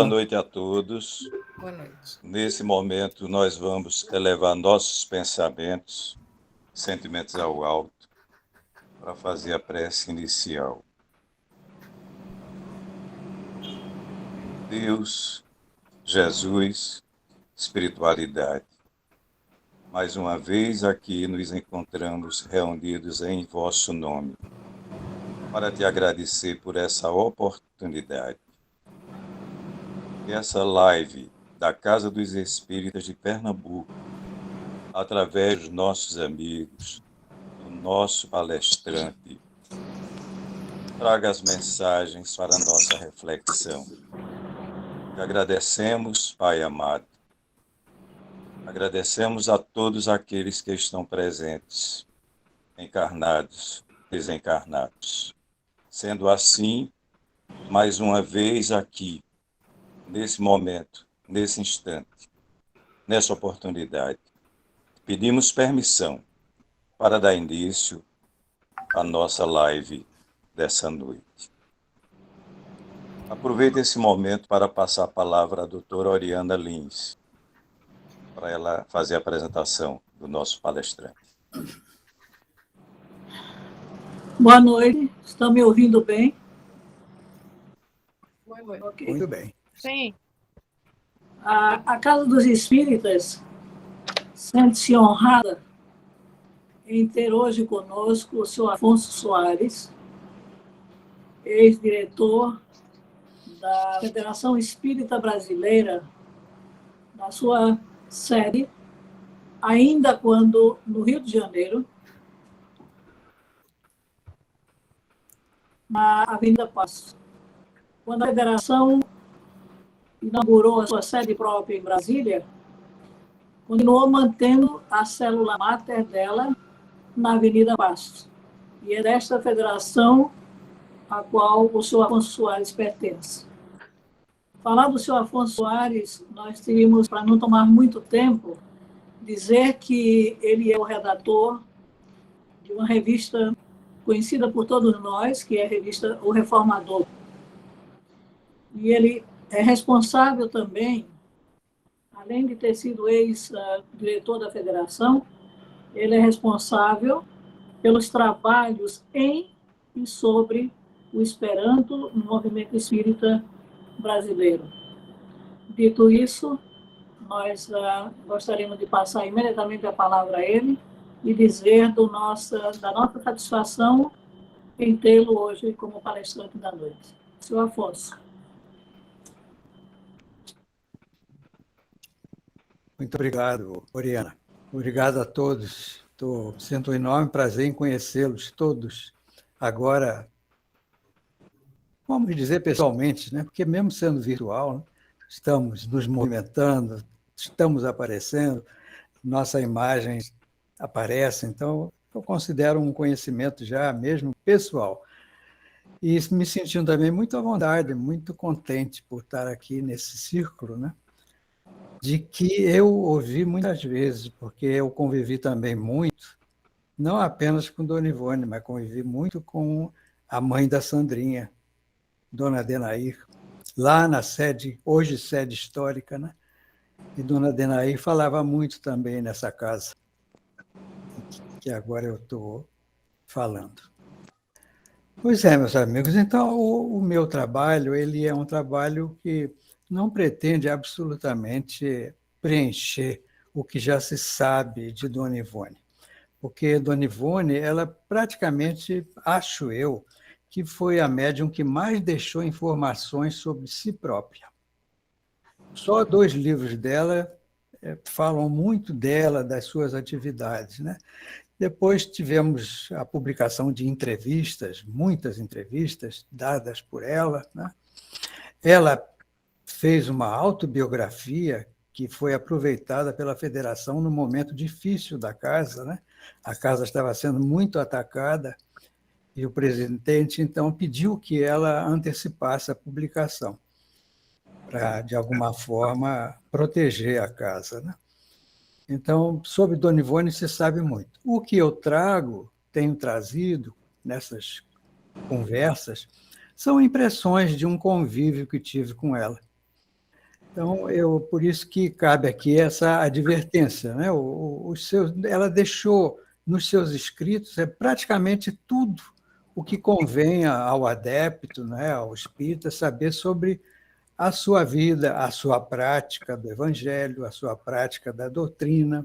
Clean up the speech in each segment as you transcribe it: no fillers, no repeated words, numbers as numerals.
Boa noite a todos. Boa noite. Nesse momento, nós vamos elevar nossos pensamentos, sentimentos ao alto, para fazer a prece inicial. Deus, Jesus, espiritualidade, mais uma vez aqui nos encontramos reunidos em vosso nome, para te agradecer por essa oportunidade. Essa live da Casa dos Espíritas de Pernambuco, através dos nossos amigos, do nosso palestrante, traga as mensagens para a nossa reflexão. Te agradecemos, Pai amado. Agradecemos a todos aqueles que estão presentes, encarnados, desencarnados. Sendo assim, mais uma vez aqui, nesse momento, nesse instante, nessa oportunidade, pedimos permissão para dar início à nossa live dessa noite. Aproveito esse momento para passar a palavra à doutora Oriana Lins, para ela fazer a apresentação do nosso palestrante. Boa noite, estão me ouvindo bem? Boa noite. Okay. Muito bem. Sim. A Casa dos Espíritas sente-se honrada em ter hoje conosco o senhor Afonso Soares, ex-diretor da Federação Espírita Brasileira, na sua sede, ainda quando no Rio de Janeiro, na Avenida Passo. Quando a Federação inaugurou a sua sede própria em Brasília, continuou mantendo a célula máter dela na Avenida Passos. E é desta federação a qual o senhor Afonso Soares pertence. Falar do senhor Afonso Soares, nós teríamos, para não tomar muito tempo, dizer que ele é o redator de uma revista conhecida por todos nós, que é a revista O Reformador. E ele é responsável também, além de ter sido ex-diretor da federação, ele é responsável pelos trabalhos em e sobre o Esperanto no movimento espírita brasileiro. Dito isso, nós gostaríamos de passar imediatamente a palavra a ele e dizer da nossa satisfação em tê-lo hoje como palestrante da noite. Senhor Afonso. Muito obrigado, Oriana. Obrigado a todos. Sinto um enorme prazer em conhecê-los todos. Agora, vamos dizer pessoalmente, né? Porque mesmo sendo virtual, né? Estamos nos movimentando, estamos aparecendo, nossa imagem aparece, então eu considero um conhecimento já mesmo pessoal. E me sentindo também muito à vontade, muito contente por estar aqui nesse círculo, né? De que eu ouvi muitas vezes, porque eu convivi também muito, não apenas com Dona Ivone, mas convivi muito com a mãe da Sandrinha, Dona Adenair, lá na sede, hoje sede histórica, né? E Dona Adenair falava muito também nessa casa, que agora eu estou falando. Pois é, meus amigos, então o meu trabalho, ele é um trabalho que não pretende absolutamente preencher o que já se sabe de Dona Ivone, porque Dona Ivone, ela praticamente, acho eu, que foi a médium que mais deixou informações sobre si própria. Só 2 livros dela falam muito dela, das suas atividades, né? Depois tivemos a publicação de entrevistas, muitas entrevistas dadas por ela, né? Ela fez uma autobiografia que foi aproveitada pela Federação no momento difícil da casa, né? A casa estava sendo muito atacada e o presidente, então, pediu que ela antecipasse a publicação para, de alguma forma, proteger a casa, né? Então, sobre Dona Ivone se sabe muito. O que eu tenho trazido nessas conversas, são impressões de um convívio que tive com ela. Então, por isso que cabe aqui essa advertência, né? Ela deixou nos seus escritos praticamente tudo o que convém ao adepto, né, ao espírita, saber sobre a sua vida, a sua prática do evangelho, a sua prática da doutrina,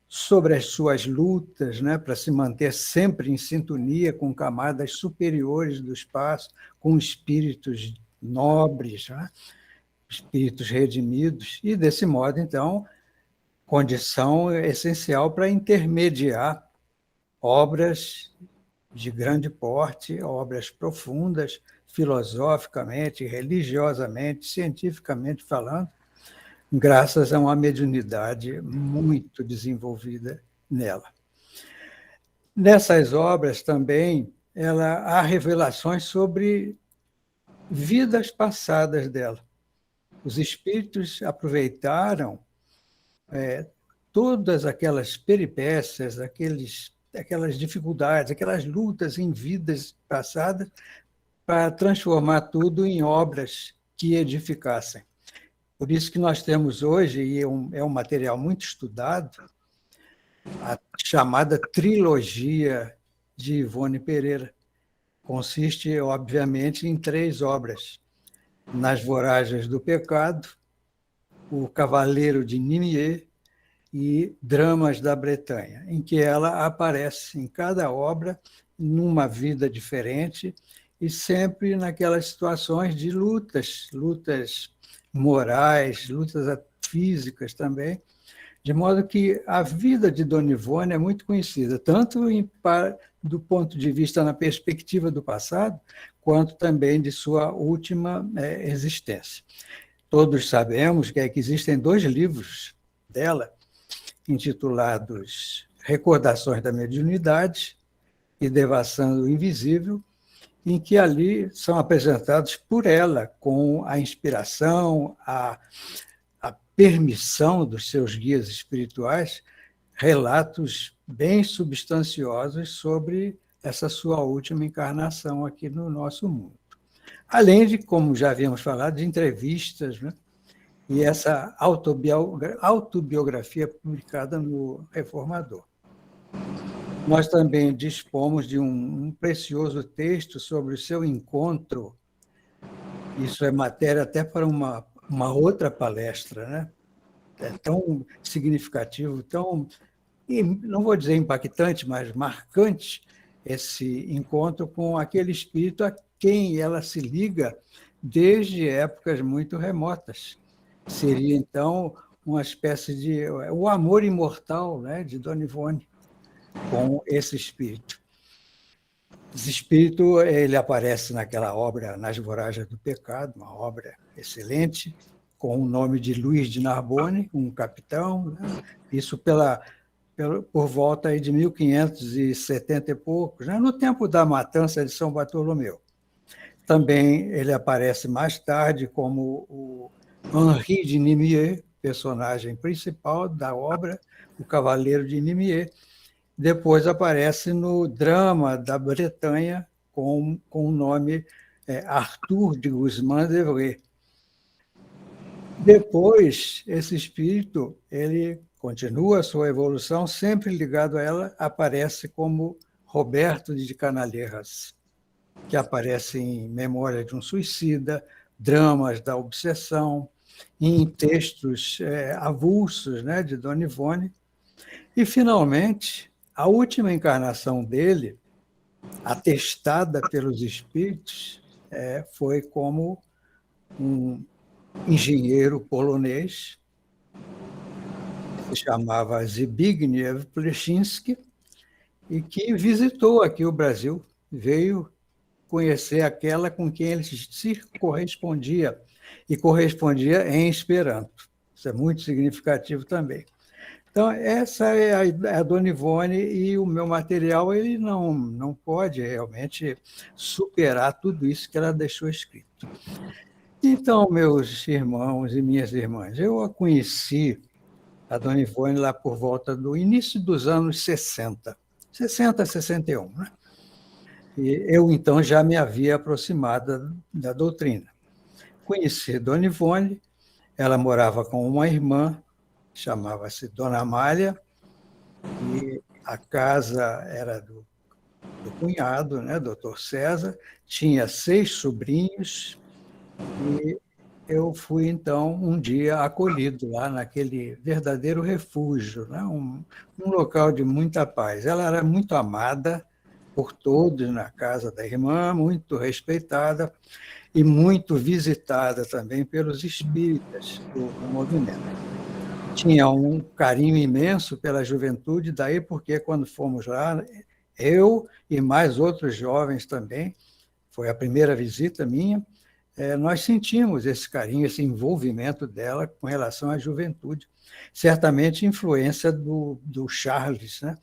sobre as suas lutas, né, para se manter sempre em sintonia com camadas superiores do espaço, com espíritos nobres, né, espíritos redimidos, e, desse modo, então, condição essencial para intermediar obras de grande porte, obras profundas, filosoficamente, religiosamente, cientificamente falando, graças a uma mediunidade muito desenvolvida nela. Nessas obras também há revelações sobre vidas passadas dela. Os espíritos aproveitaram todas aquelas peripécias, aquelas dificuldades, aquelas lutas em vidas passadas, para transformar tudo em obras que edificassem. Por isso que nós temos hoje, e é um material muito estudado, a chamada trilogia de Ivone Pereira. Consiste, obviamente, em 3 obras: Nas Voragens do Pecado, O Cavaleiro de Nimier e Dramas da Bretanha, em que ela aparece em cada obra numa vida diferente e sempre naquelas situações de lutas morais, lutas físicas também, de modo que a vida de Dona Ivone é muito conhecida, tanto do ponto de vista na perspectiva do passado, quanto também de sua última existência. Todos sabemos que existem 2 livros dela, intitulados Recordações da Mediunidade e Devassando o Invisível, em que ali são apresentados por ela, com a inspiração, a permissão dos seus guias espirituais, relatos bem substanciosos sobre essa sua última encarnação aqui no nosso mundo. Além de, como já havíamos falado, de entrevistas, né? E essa autobiografia publicada no Reformador. Nós também dispomos de um precioso texto sobre o seu encontro. Isso é matéria até para uma outra palestra, né? É tão significativo, não vou dizer impactante, mas marcante, esse encontro com aquele espírito a quem ela se liga desde épocas muito remotas. Seria, então, uma espécie de o amor imortal, né, de Dona Ivone com esse espírito. Esse espírito ele aparece naquela obra Nas Voragens do Pecado, uma obra excelente, com o nome de Luiz de Narbonne, um capitão, né? Isso por volta aí de 1570 e poucos, né? No tempo da matança de São Bartolomeu. Também ele aparece mais tarde como o Henri de Nimier, personagem principal da obra, O Cavaleiro de Nimier. Depois aparece no Drama da Bretanha, com o nome Arthur de Guzmán de Vray. Depois, esse espírito ele continua a sua evolução, sempre ligado a ela, aparece como Roberto de Canalejas, que aparece em Memória de um Suicida, Dramas da Obsessão, em textos avulsos, né, de Dona Ivone. E, finalmente, a última encarnação dele, atestada pelos espíritos, foi como um engenheiro polonês, que se chamava Zbigniew Pleszczynski, e que visitou aqui o Brasil, veio conhecer aquela com quem ele se correspondia, e correspondia em Esperanto. Isso é muito significativo também. Então, essa é a Dona Ivone, e o meu material ele não pode realmente superar tudo isso que ela deixou escrito. Então, meus irmãos e minhas irmãs, eu a conheci, a Dona Ivone, lá por volta do início dos anos 60, 61, né? E eu, então, já me havia aproximado da doutrina. Conheci Dona Ivone, Ela morava com uma irmã, chamava-se Dona Amália, e a casa era do cunhado, né, doutor César, tinha 6 sobrinhos, e eu fui, então, um dia acolhido lá naquele verdadeiro refúgio, né, um local de muita paz. Ela era muito amada por todos na casa da irmã, muito respeitada e muito visitada também pelos espíritas do movimento. Tinha um carinho imenso pela juventude, daí porque quando fomos lá, eu e mais outros jovens também, foi a primeira visita minha, nós sentimos esse carinho, esse envolvimento dela com relação à juventude. Certamente influência do Charles, né?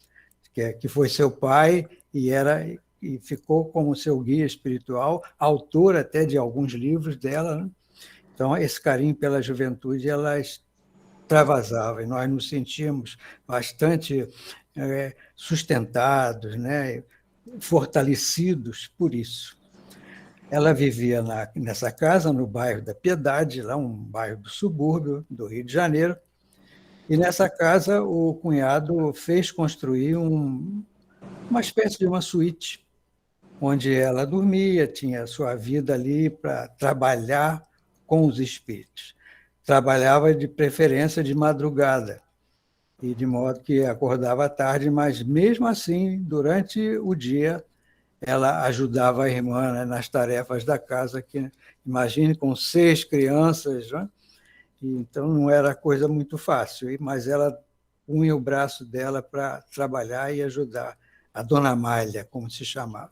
Que foi seu pai e ficou como seu guia espiritual, autor até de alguns livros dela, né? Então, esse carinho pela juventude, ela extravasava, e nós nos sentíamos bastante sustentados, né? Fortalecidos por isso. Ela vivia nessa casa, no bairro da Piedade, lá um bairro do subúrbio do Rio de Janeiro, e nessa casa o cunhado fez construir uma espécie de uma suíte, onde ela dormia, tinha sua vida ali para trabalhar com os espíritos. Trabalhava de preferência de madrugada, e de modo que acordava à tarde, mas mesmo assim, durante o dia, ela ajudava a irmã, né, nas tarefas da casa, que imagine com 6 crianças, né? Então não era coisa muito fácil, mas ela punha o braço dela para trabalhar e ajudar a Dona Malha, como se chamava.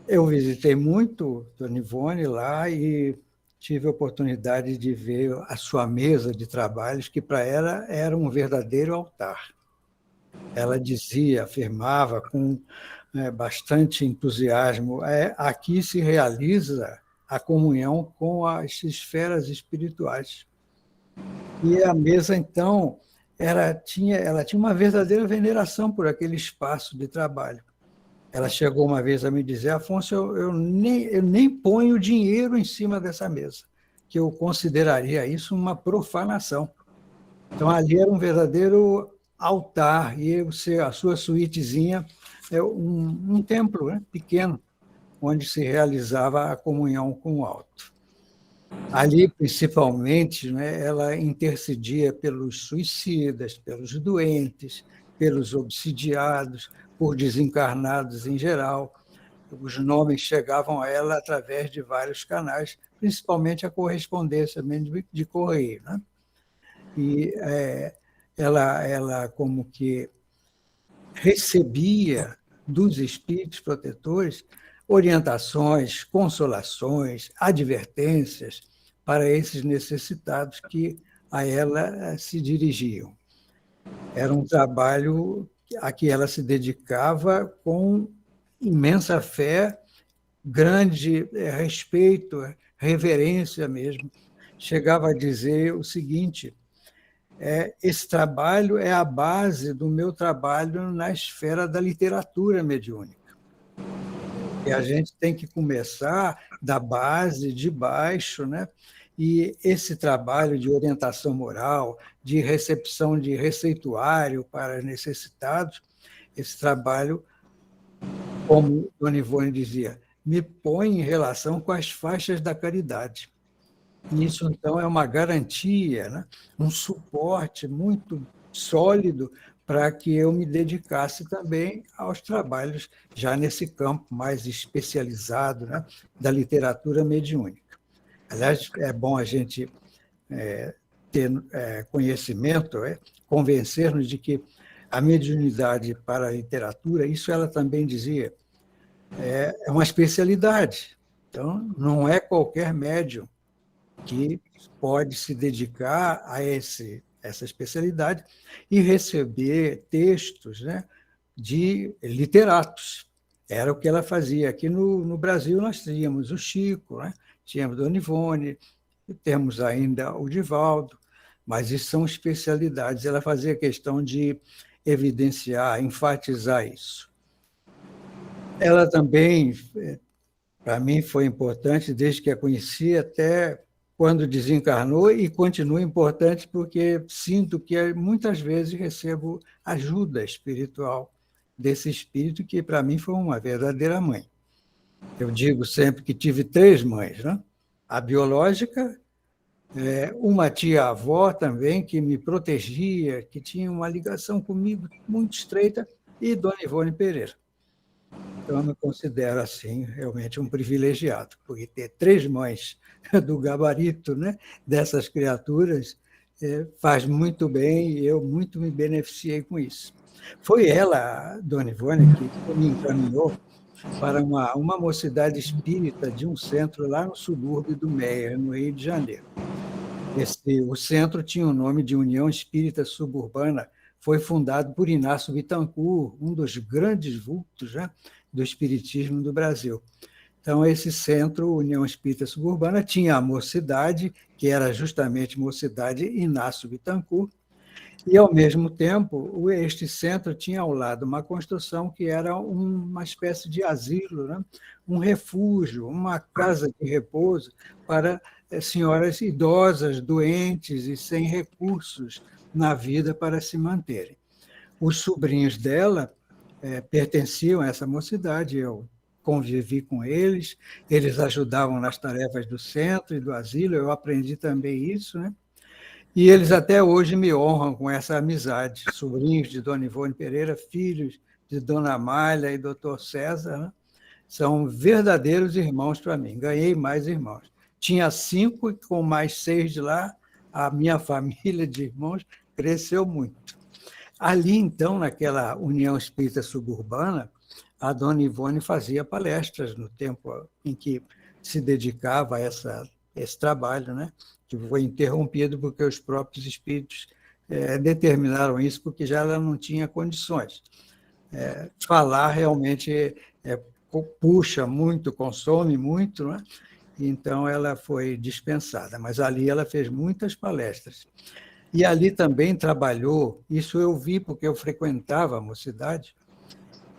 Eu visitei muito Dona Ivone lá e tive a oportunidade de ver a sua mesa de trabalhos, que para ela era um verdadeiro altar. Ela dizia, afirmava com bastante entusiasmo, aqui se realiza a comunhão com as esferas espirituais. E a mesa, então, ela tinha uma verdadeira veneração por aquele espaço de trabalho. Ela chegou uma vez a me dizer: Afonso, eu nem ponho dinheiro em cima dessa mesa, que eu consideraria isso uma profanação. Então, ali era um verdadeiro altar, e a sua suítezinha é um templo, né, pequeno, onde se realizava a comunhão com o alto. Ali, principalmente, né, ela intercedia pelos suicidas, pelos doentes, pelos obsidiados, por desencarnados em geral. Os nomes chegavam a ela através de vários canais, principalmente a correspondência de correio, né? E ela como que recebia dos espíritos protetores orientações, consolações, advertências para esses necessitados que a ela se dirigiam. Era um trabalho a que ela se dedicava com imensa fé, grande respeito, reverência mesmo. Chegava a dizer o seguinte: esse trabalho é a base do meu trabalho na esfera da literatura mediúnica. E a gente tem que começar da base, de baixo, né? E esse trabalho de orientação moral, de recepção de receituário para necessitados, esse trabalho, como Dona Ivone dizia, me põe em relação com as faixas da caridade. Isso, então, é uma garantia, né? Um suporte muito sólido para que eu me dedicasse também aos trabalhos já nesse campo mais especializado, né, da literatura mediúnica. Aliás, é bom a gente ter conhecimento, convencer-nos de que a mediunidade para a literatura, isso ela também dizia, é uma especialidade. Então, não é qualquer médium que pode se dedicar a essa especialidade e receber textos, né, de literatos. Era o que ela fazia. Aqui no Brasil nós tínhamos o Chico, né, tínhamos Dona Ivone, temos ainda o Divaldo, mas isso são especialidades. Ela fazia questão de evidenciar, enfatizar isso. Ela também, para mim, foi importante, desde que a conheci até quando desencarnou, e continua importante porque sinto que muitas vezes recebo ajuda espiritual desse espírito que, para mim, foi uma verdadeira mãe. Eu digo sempre que tive 3 mães, né? A biológica, uma tia-avó também, que me protegia, que tinha uma ligação comigo muito estreita, e Dona Ivone Pereira. Então, eu me considero, assim, realmente um privilegiado, porque ter 3 mães do gabarito, né, dessas criaturas faz muito bem, e eu muito me beneficiei com isso. Foi ela, a Dona Ivone, que me encaminhou para uma mocidade espírita de um centro lá no subúrbio do Meier, no Rio de Janeiro. O centro tinha o nome de União Espírita Suburbana, foi fundado por Inácio Bittencourt, um dos grandes vultos, né, do espiritismo do Brasil. Então, esse centro, União Espírita Suburbana, tinha a mocidade, que era justamente Mocidade Inácio Bittencourt, e, ao mesmo tempo, este centro tinha ao lado uma construção que era uma espécie de asilo, né? Um refúgio, uma casa de repouso para senhoras idosas, doentes e sem recursos na vida para se manterem. Os sobrinhos dela pertenciam a essa mocidade, eu convivi com eles, eles ajudavam nas tarefas do centro e do asilo, eu aprendi também isso, né? E eles até hoje me honram com essa amizade, sobrinhos de Dona Ivone Pereira, filhos de Dona Amália e Dr. César, né? São verdadeiros irmãos para mim, ganhei mais irmãos. Tinha 5 e com mais 6 de lá, a minha família de irmãos cresceu muito. Ali, então, naquela União Espírita Suburbana, a Dona Ivone fazia palestras no tempo em que se dedicava a esse trabalho, né? Que foi interrompido porque os próprios espíritos determinaram isso, porque já ela não tinha condições. Falar realmente puxa muito, consome muito, né? Então ela foi dispensada, mas ali ela fez muitas palestras. E ali também trabalhou, isso eu vi porque eu frequentava a mocidade,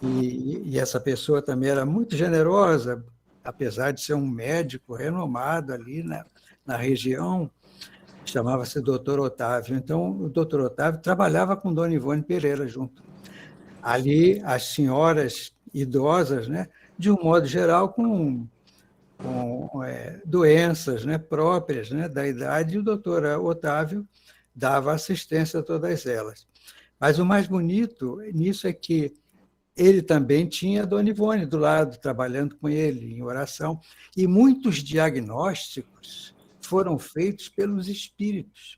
e essa pessoa também era muito generosa, apesar de ser um médico renomado ali na região, chamava-se Dr. Otávio. Então, o Dr. Otávio trabalhava com Dona Ivone Pereira junto. Ali, as senhoras idosas, né, de um modo geral, com doenças, né, próprias, né, da idade, e o Dr. Otávio dava assistência a todas elas. Mas o mais bonito nisso é que ele também tinha a Dona Ivone do lado, trabalhando com ele, em oração. E muitos diagnósticos foram feitos pelos espíritos,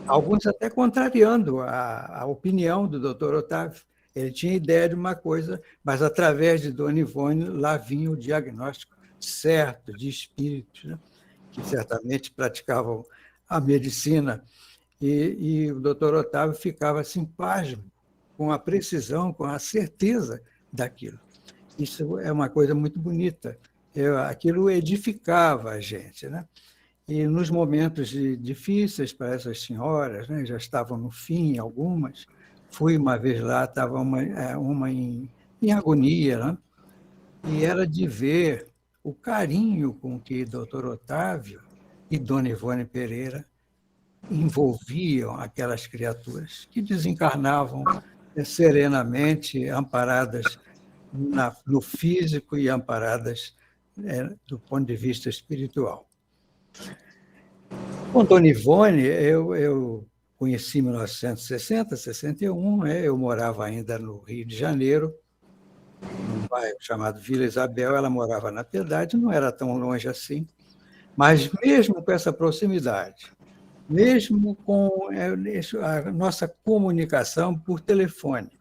alguns até contrariando a opinião do Dr. Otávio. Ele tinha ideia de uma coisa, mas, através de Dona Ivone, lá vinha o diagnóstico certo de espíritos, né? Que certamente praticavam a medicina. E o Dr. Otávio ficava assim, pasmo, com a precisão, com a certeza daquilo. Isso é uma coisa muito bonita. Aquilo edificava a gente, né? E nos momentos difíceis para essas senhoras, né, já estavam no fim, algumas, fui uma vez lá, estava uma em agonia, né? E era de ver o carinho com que Dr. Otávio e Dona Ivone Pereira envolviam aquelas criaturas que desencarnavam serenamente, amparadas no físico e amparadas do ponto de vista espiritual. Com Dona Ivone, eu conheci em 1960, 61, né? Eu morava ainda no Rio de Janeiro, num bairro chamado Vila Isabel, ela morava na Piedade, não era tão longe assim, mas mesmo com essa proximidade, mesmo com a nossa comunicação por telefone,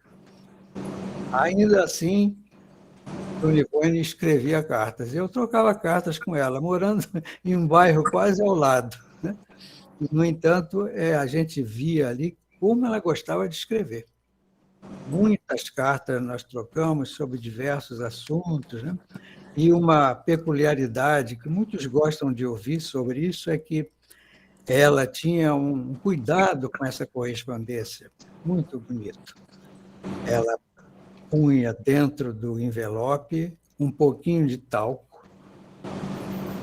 ainda assim, Dona Ivone escrevia cartas. Eu trocava cartas com ela, morando em um bairro quase ao lado, né? No entanto, a gente via ali como ela gostava de escrever. Muitas cartas nós trocamos sobre diversos assuntos, né? E uma peculiaridade que muitos gostam de ouvir sobre isso é que ela tinha um cuidado com essa correspondência muito bonito. Ela punha dentro do envelope um pouquinho de talco.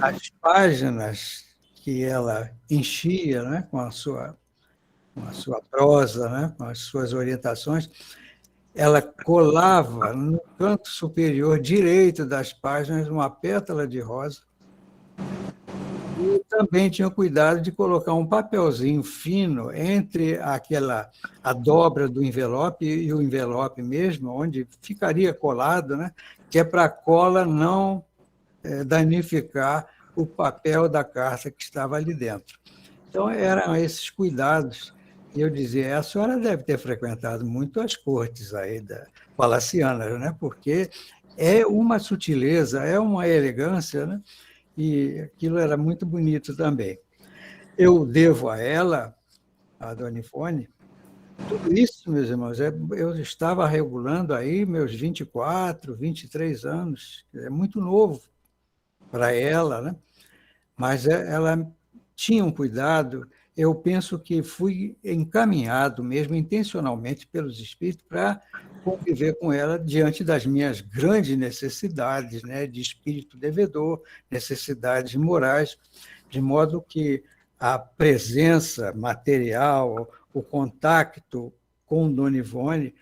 As páginas que ela enchia, né, com a sua prosa, né, com as suas orientações, ela colava no canto superior direito das páginas uma pétala de rosa e também tinha cuidado de colocar um papelzinho fino entre a dobra do envelope e o envelope mesmo, onde ficaria colado, né, que é para a cola não danificar o papel da carta que estava ali dentro. Então, eram esses cuidados. E eu dizia, a senhora deve ter frequentado muito as cortes aí palacianas, né? Porque é uma sutileza, é uma elegância, né? E aquilo era muito bonito também. Eu devo a ela, a Dona Ivone, tudo isso, meus irmãos, eu estava regulando aí meus 24, 23 anos, é muito novo para ela, né? Mas ela tinha um cuidado, eu penso que fui encaminhado mesmo intencionalmente pelos espíritos para conviver com ela diante das minhas grandes necessidades, né, de espírito devedor, necessidades morais, de modo que a presença material, o contato com Dona Ivone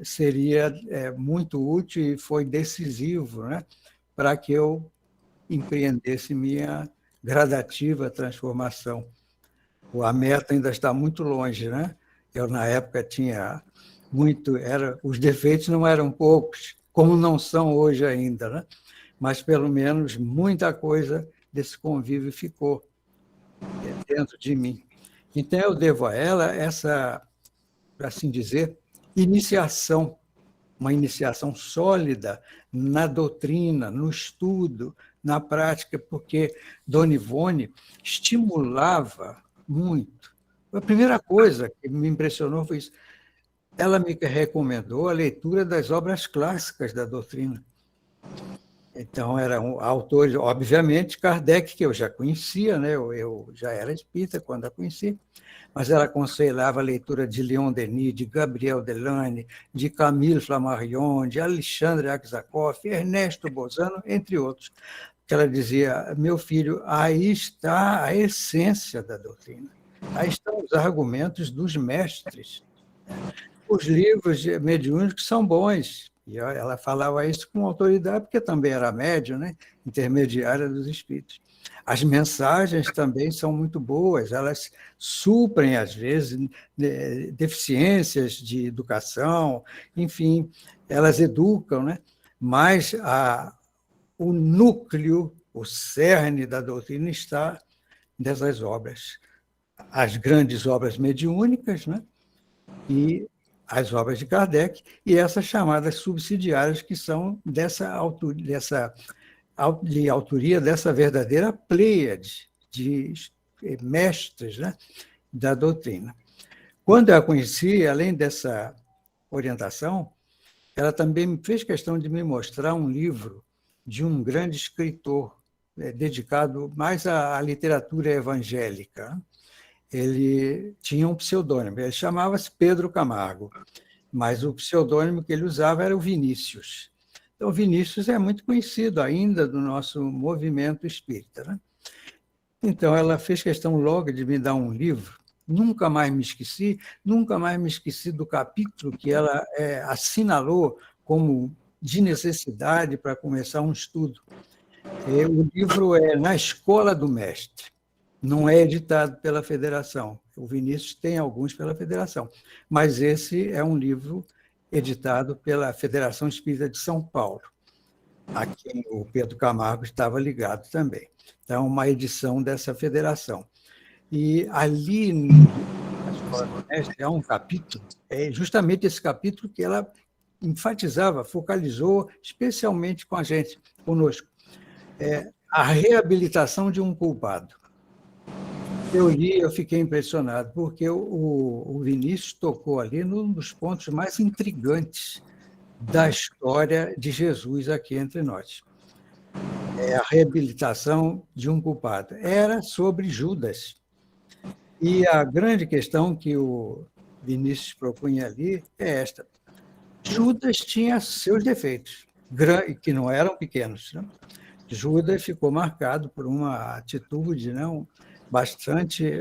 seria muito útil e foi decisivo, né, para que eu empreendesse minha gradativa transformação. A meta ainda está muito longe, né? Eu, na época, tinha os defeitos não eram poucos, como não são hoje ainda, né? Mas, pelo menos, muita coisa desse convívio ficou dentro de mim. Então, eu devo a ela essa, por assim dizer, iniciação, uma iniciação sólida na doutrina, no estudo, na prática, porque Dona Ivone estimulava muito. A primeira coisa que me impressionou foi isso. Ela me recomendou a leitura das obras clássicas da doutrina. Então, eram autores, obviamente, Kardec, que eu já conhecia, né? Eu já era espírita quando a conheci, mas ela aconselhava a leitura de Leon Denis, de Gabriel Delane, de Camille Flammarion, de Alexandre Aksakov, Ernesto Bozano, entre outros. Que ela dizia, meu filho, aí está a essência da doutrina, aí estão os argumentos dos mestres. Os livros mediúnicos são bons, e ela falava isso com autoridade, porque também era médium, né? Intermediária dos espíritos. As mensagens também são muito boas, elas suprem, às vezes, deficiências de educação, enfim, elas educam, né? Mas o núcleo, o cerne da doutrina está nessas obras. As grandes obras mediúnicas, né? E as obras de Kardec, e essas chamadas subsidiárias, que são de autoria dessa verdadeira pleiade de mestres, né? Da doutrina. Quando eu a conheci, além dessa orientação, ela também me fez questão de me mostrar um livro de um grande escritor, dedicado mais à literatura evangélica. Ele tinha um pseudônimo, ele chamava-se Pedro Camargo, mas o pseudônimo que ele usava era o Vinícius. Então, Vinícius é muito conhecido ainda do nosso movimento espírita, né? Então, ela fez questão logo de me dar um livro, nunca mais me esqueci do capítulo que ela assinalou como de necessidade para começar um estudo. O livro é Na Escola do Mestre, não é editado pela Federação. O Vinícius tem alguns pela Federação, mas esse é um livro editado pela Federação Espírita de São Paulo, a quem o Pedro Camargo estava ligado também. Então, uma edição dessa federação. E ali, na Escola do Mestre, há um capítulo, é justamente esse capítulo que ela enfatizava, focalizou especialmente com a gente, conosco. A reabilitação de um culpado. Eu li, eu fiquei impressionado, porque o Vinícius tocou ali num dos pontos mais intrigantes da história de Jesus aqui entre nós. A reabilitação de um culpado. Era sobre Judas. E a grande questão que o Vinícius propunha ali é esta. Judas tinha seus defeitos, que não eram pequenos, né? Judas ficou marcado por uma atitude bastante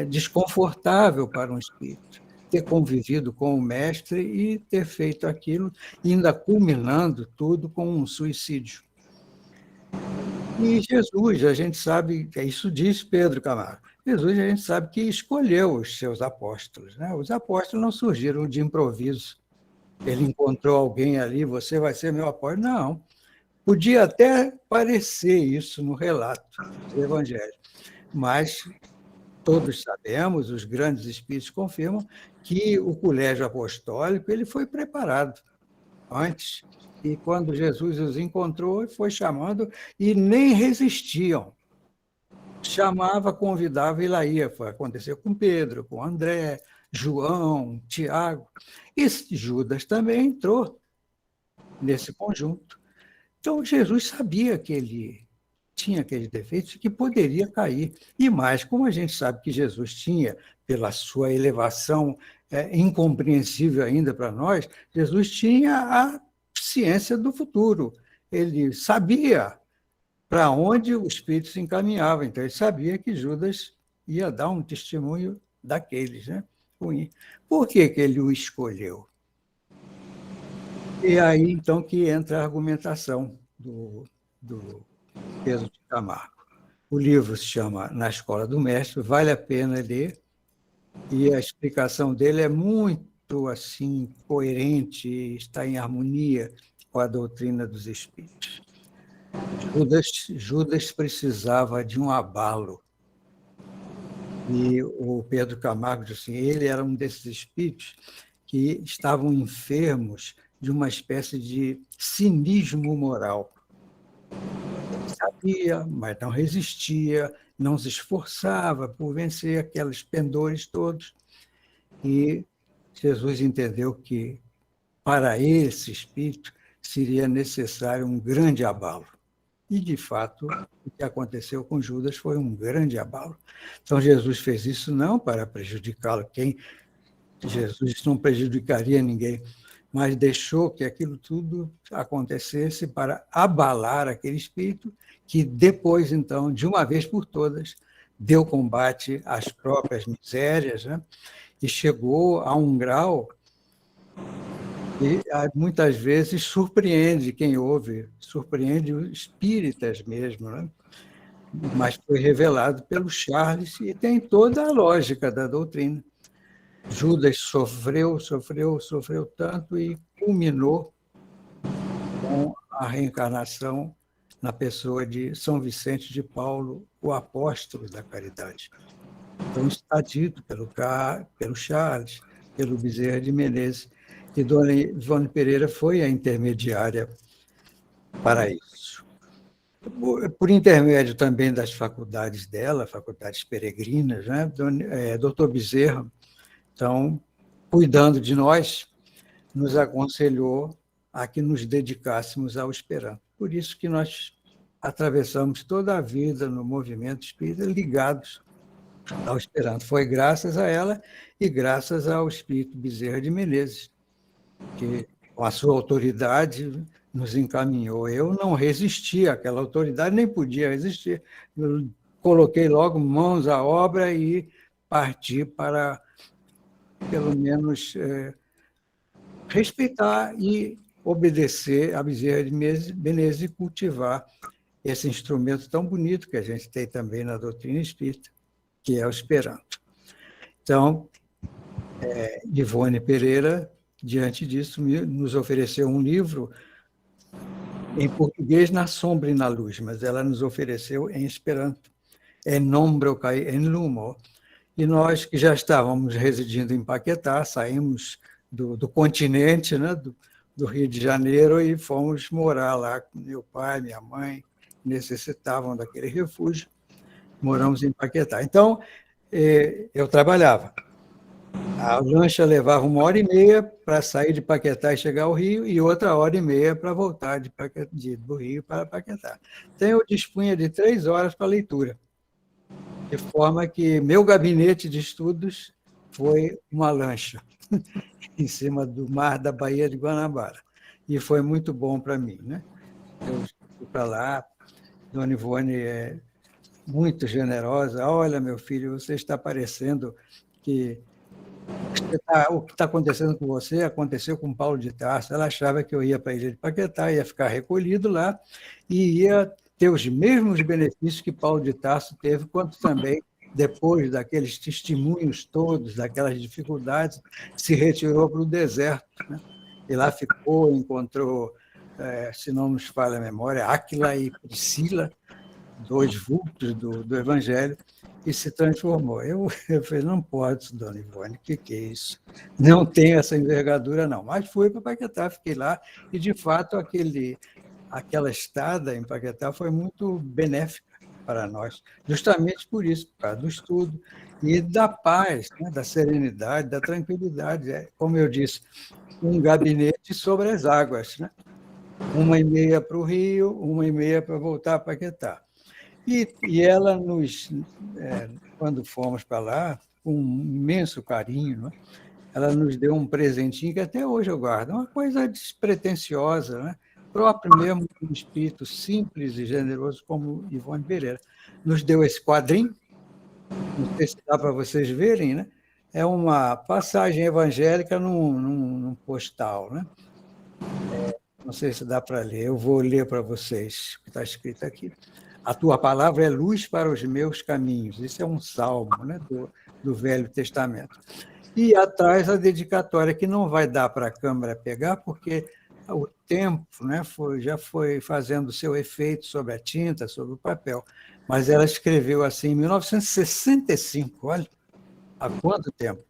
desconfortável para um espírito ter convivido com o mestre e ter feito aquilo, ainda culminando tudo com um suicídio. E Jesus, a gente sabe, isso diz Pedro Camargo, Jesus, a gente sabe que escolheu os seus apóstolos, né? Os apóstolos não surgiram de improviso. Ele encontrou alguém ali, você vai ser meu apóstolo. Não. Podia até parecer isso no relato do Evangelho, mas todos sabemos, os grandes espíritos confirmam, que o colégio apostólico ele foi preparado antes. E quando Jesus os encontrou, foi chamando e nem resistiam. Chamava, convidava e lá ia. Foi acontecer com Pedro, com André, João, Tiago. E Judas também entrou nesse conjunto. Então, Jesus sabia que ele tinha aqueles defeitos e que poderia cair. E mais, como a gente sabe que Jesus tinha, pela sua elevação incompreensível ainda para nós, Jesus tinha a ciência do futuro. Ele sabia para onde o Espírito se encaminhava. Então, ele sabia que Judas ia dar um testemunho daqueles, né? Ruim. Por que ele o escolheu? E aí, então, que entra a argumentação do Pedro de Camargo. O livro se chama Na Escola do Mestre, vale a pena ler, e a explicação dele é muito assim coerente, está em harmonia com a doutrina dos espíritos. Judas precisava de um abalo. E o Pedro Camargo disse assim, ele era um desses espíritos que estavam enfermos de uma espécie de cinismo moral. Ele sabia, mas não resistia, não se esforçava por vencer aqueles pendores todos. E Jesus entendeu que, para esse espírito, seria necessário um grande abalo. E, de fato, o que aconteceu com Judas foi um grande abalo. Então, Jesus fez isso não para prejudicá-lo. Jesus não prejudicaria ninguém, mas deixou que aquilo tudo acontecesse para abalar aquele espírito que depois, então, de uma vez por todas, deu combate às próprias misérias, né? E chegou a um grau que muitas vezes surpreende quem ouve, surpreende os espíritas mesmo, né? Mas foi revelado pelo Charles e tem toda a lógica da doutrina. Judas sofreu tanto e culminou com a reencarnação na pessoa de São Vicente de Paulo, o apóstolo da caridade. Então, está dito pelo Charles, pelo Bezerra de Menezes, que Dona Ivone Pereira foi a intermediária para isso. Por intermédio também das faculdades dela, faculdades peregrinas, né? Dr. Bezerra, então, cuidando de nós, nos aconselhou a que nos dedicássemos ao Esperanto. Por isso que nós atravessamos toda a vida no movimento espírita ligados ao Esperanto. Foi graças a ela e graças ao espírito Bezerra de Menezes, que, com a sua autoridade, nos encaminhou. Eu não resisti àquela autoridade, nem podia resistir. Eu coloquei logo mãos à obra e parti para, pelo menos, respeitar e obedecer a Bezerra de Menezes e cultivar esse instrumento tão bonito que a gente tem também na doutrina espírita, que é o Esperanto. Então, Ivone Pereira, diante disso, nos ofereceu um livro em português, Na Sombra e na Luz, mas ela nos ofereceu em Esperanto, En Nombro Cae en Lumo. E nós, que já estávamos residindo em Paquetá, saímos do continente, né, do Rio de Janeiro, e fomos morar lá com meu pai, minha mãe, necessitavam daquele refúgio. Moramos em Paquetá. Então, eu trabalhava. A lancha levava 1h30 para sair de Paquetá e chegar ao Rio, e outra 1h30 para voltar do Rio para Paquetá. Então, eu dispunha de 3 horas para leitura, de forma que meu gabinete de estudos foi uma lancha em cima do mar da Baía de Guanabara. E foi muito bom para mim, né? Eu fui para lá, Dona Ivone muito generosa. Olha, meu filho, você está parecendo que o que está acontecendo com você aconteceu com Paulo de Tarso. Ela achava que eu ia para a ilha de Paquetá, ia ficar recolhido lá e ia ter os mesmos benefícios que Paulo de Tarso teve, quanto também, depois daqueles testemunhos todos, daquelas dificuldades, se retirou para o deserto, né? E lá ficou, encontrou, se não nos falha a memória, Áquila e Priscila, dois vultos do Evangelho, e se transformou. Eu falei, não pode, dona Ivone, o que é isso? Não tem essa envergadura, não. Mas fui para Paquetá, fiquei lá, e, de fato, aquela estada em Paquetá foi muito benéfica para nós, justamente por isso, por causa do estudo e da paz, né, da serenidade, da tranquilidade. Como eu disse, um gabinete sobre as águas, né? 1h30 para o Rio, 1h30 para voltar a Paquetá. E ela quando fomos para lá, com um imenso carinho, né? Ela nos deu um presentinho que até hoje eu guardo, uma coisa despretensiosa, né? Próprio mesmo de um espírito simples e generoso como Ivone Pereira. Nos deu esse quadrinho, não sei se dá para vocês verem, né? É uma passagem evangélica num postal, né? Não sei se dá para ler, eu vou ler para vocês o que está escrito aqui. A tua palavra é luz para os meus caminhos. Isso é um salmo, né, do Velho Testamento. E atrás a dedicatória, que não vai dar para a câmera pegar, porque o tempo, né, já foi fazendo seu efeito sobre a tinta, sobre o papel. Mas ela escreveu assim em 1965, olha, há quanto tempo?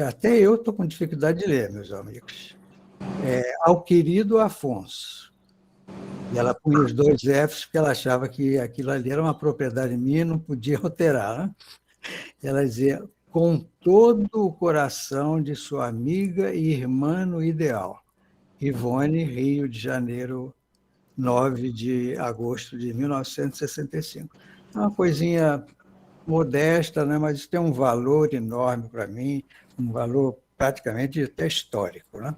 Até eu estou com dificuldade de ler, meus amigos. Ao querido Afonso. E ela punha os 2 Fs, porque ela achava que aquilo ali era uma propriedade minha, não podia alterar, né? Ela dizia, com todo o coração de sua amiga e irmã no ideal. Ivone, Rio de Janeiro, 9 de agosto de 1965. É uma coisinha modesta, né? Mas isso tem um valor enorme para mim, um valor praticamente até histórico, né?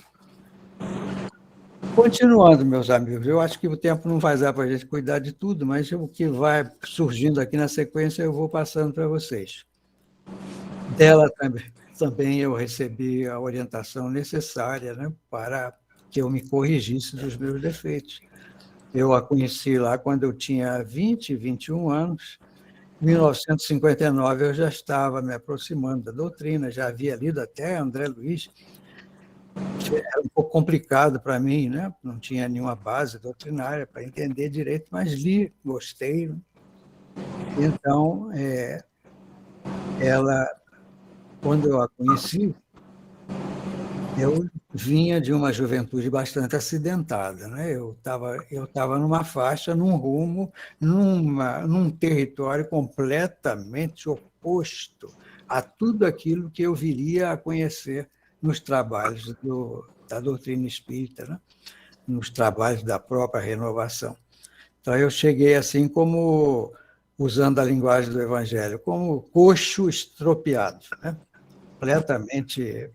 Continuando, meus amigos, eu acho que o tempo não vai dar para a gente cuidar de tudo, mas o que vai surgindo aqui na sequência eu vou passando para vocês. Dela também eu recebi a orientação necessária, né, para que eu me corrigisse dos meus defeitos. Eu a conheci lá quando eu tinha 20, 21 anos. Em 1959 eu já estava me aproximando da doutrina, já havia lido até André Luiz. Era um pouco complicado para mim, né? Não tinha nenhuma base doutrinária para entender direito, mas li, gostei, né? Então, ela, quando eu a conheci, eu vinha de uma juventude bastante acidentada, né? Eu estava numa faixa, num rumo, num território completamente oposto a tudo aquilo que eu viria a conhecer nos trabalhos da doutrina espírita, né? Nos trabalhos da própria renovação. Então, eu cheguei assim como, usando a linguagem do Evangelho, como coxo estropiado, né? Completamente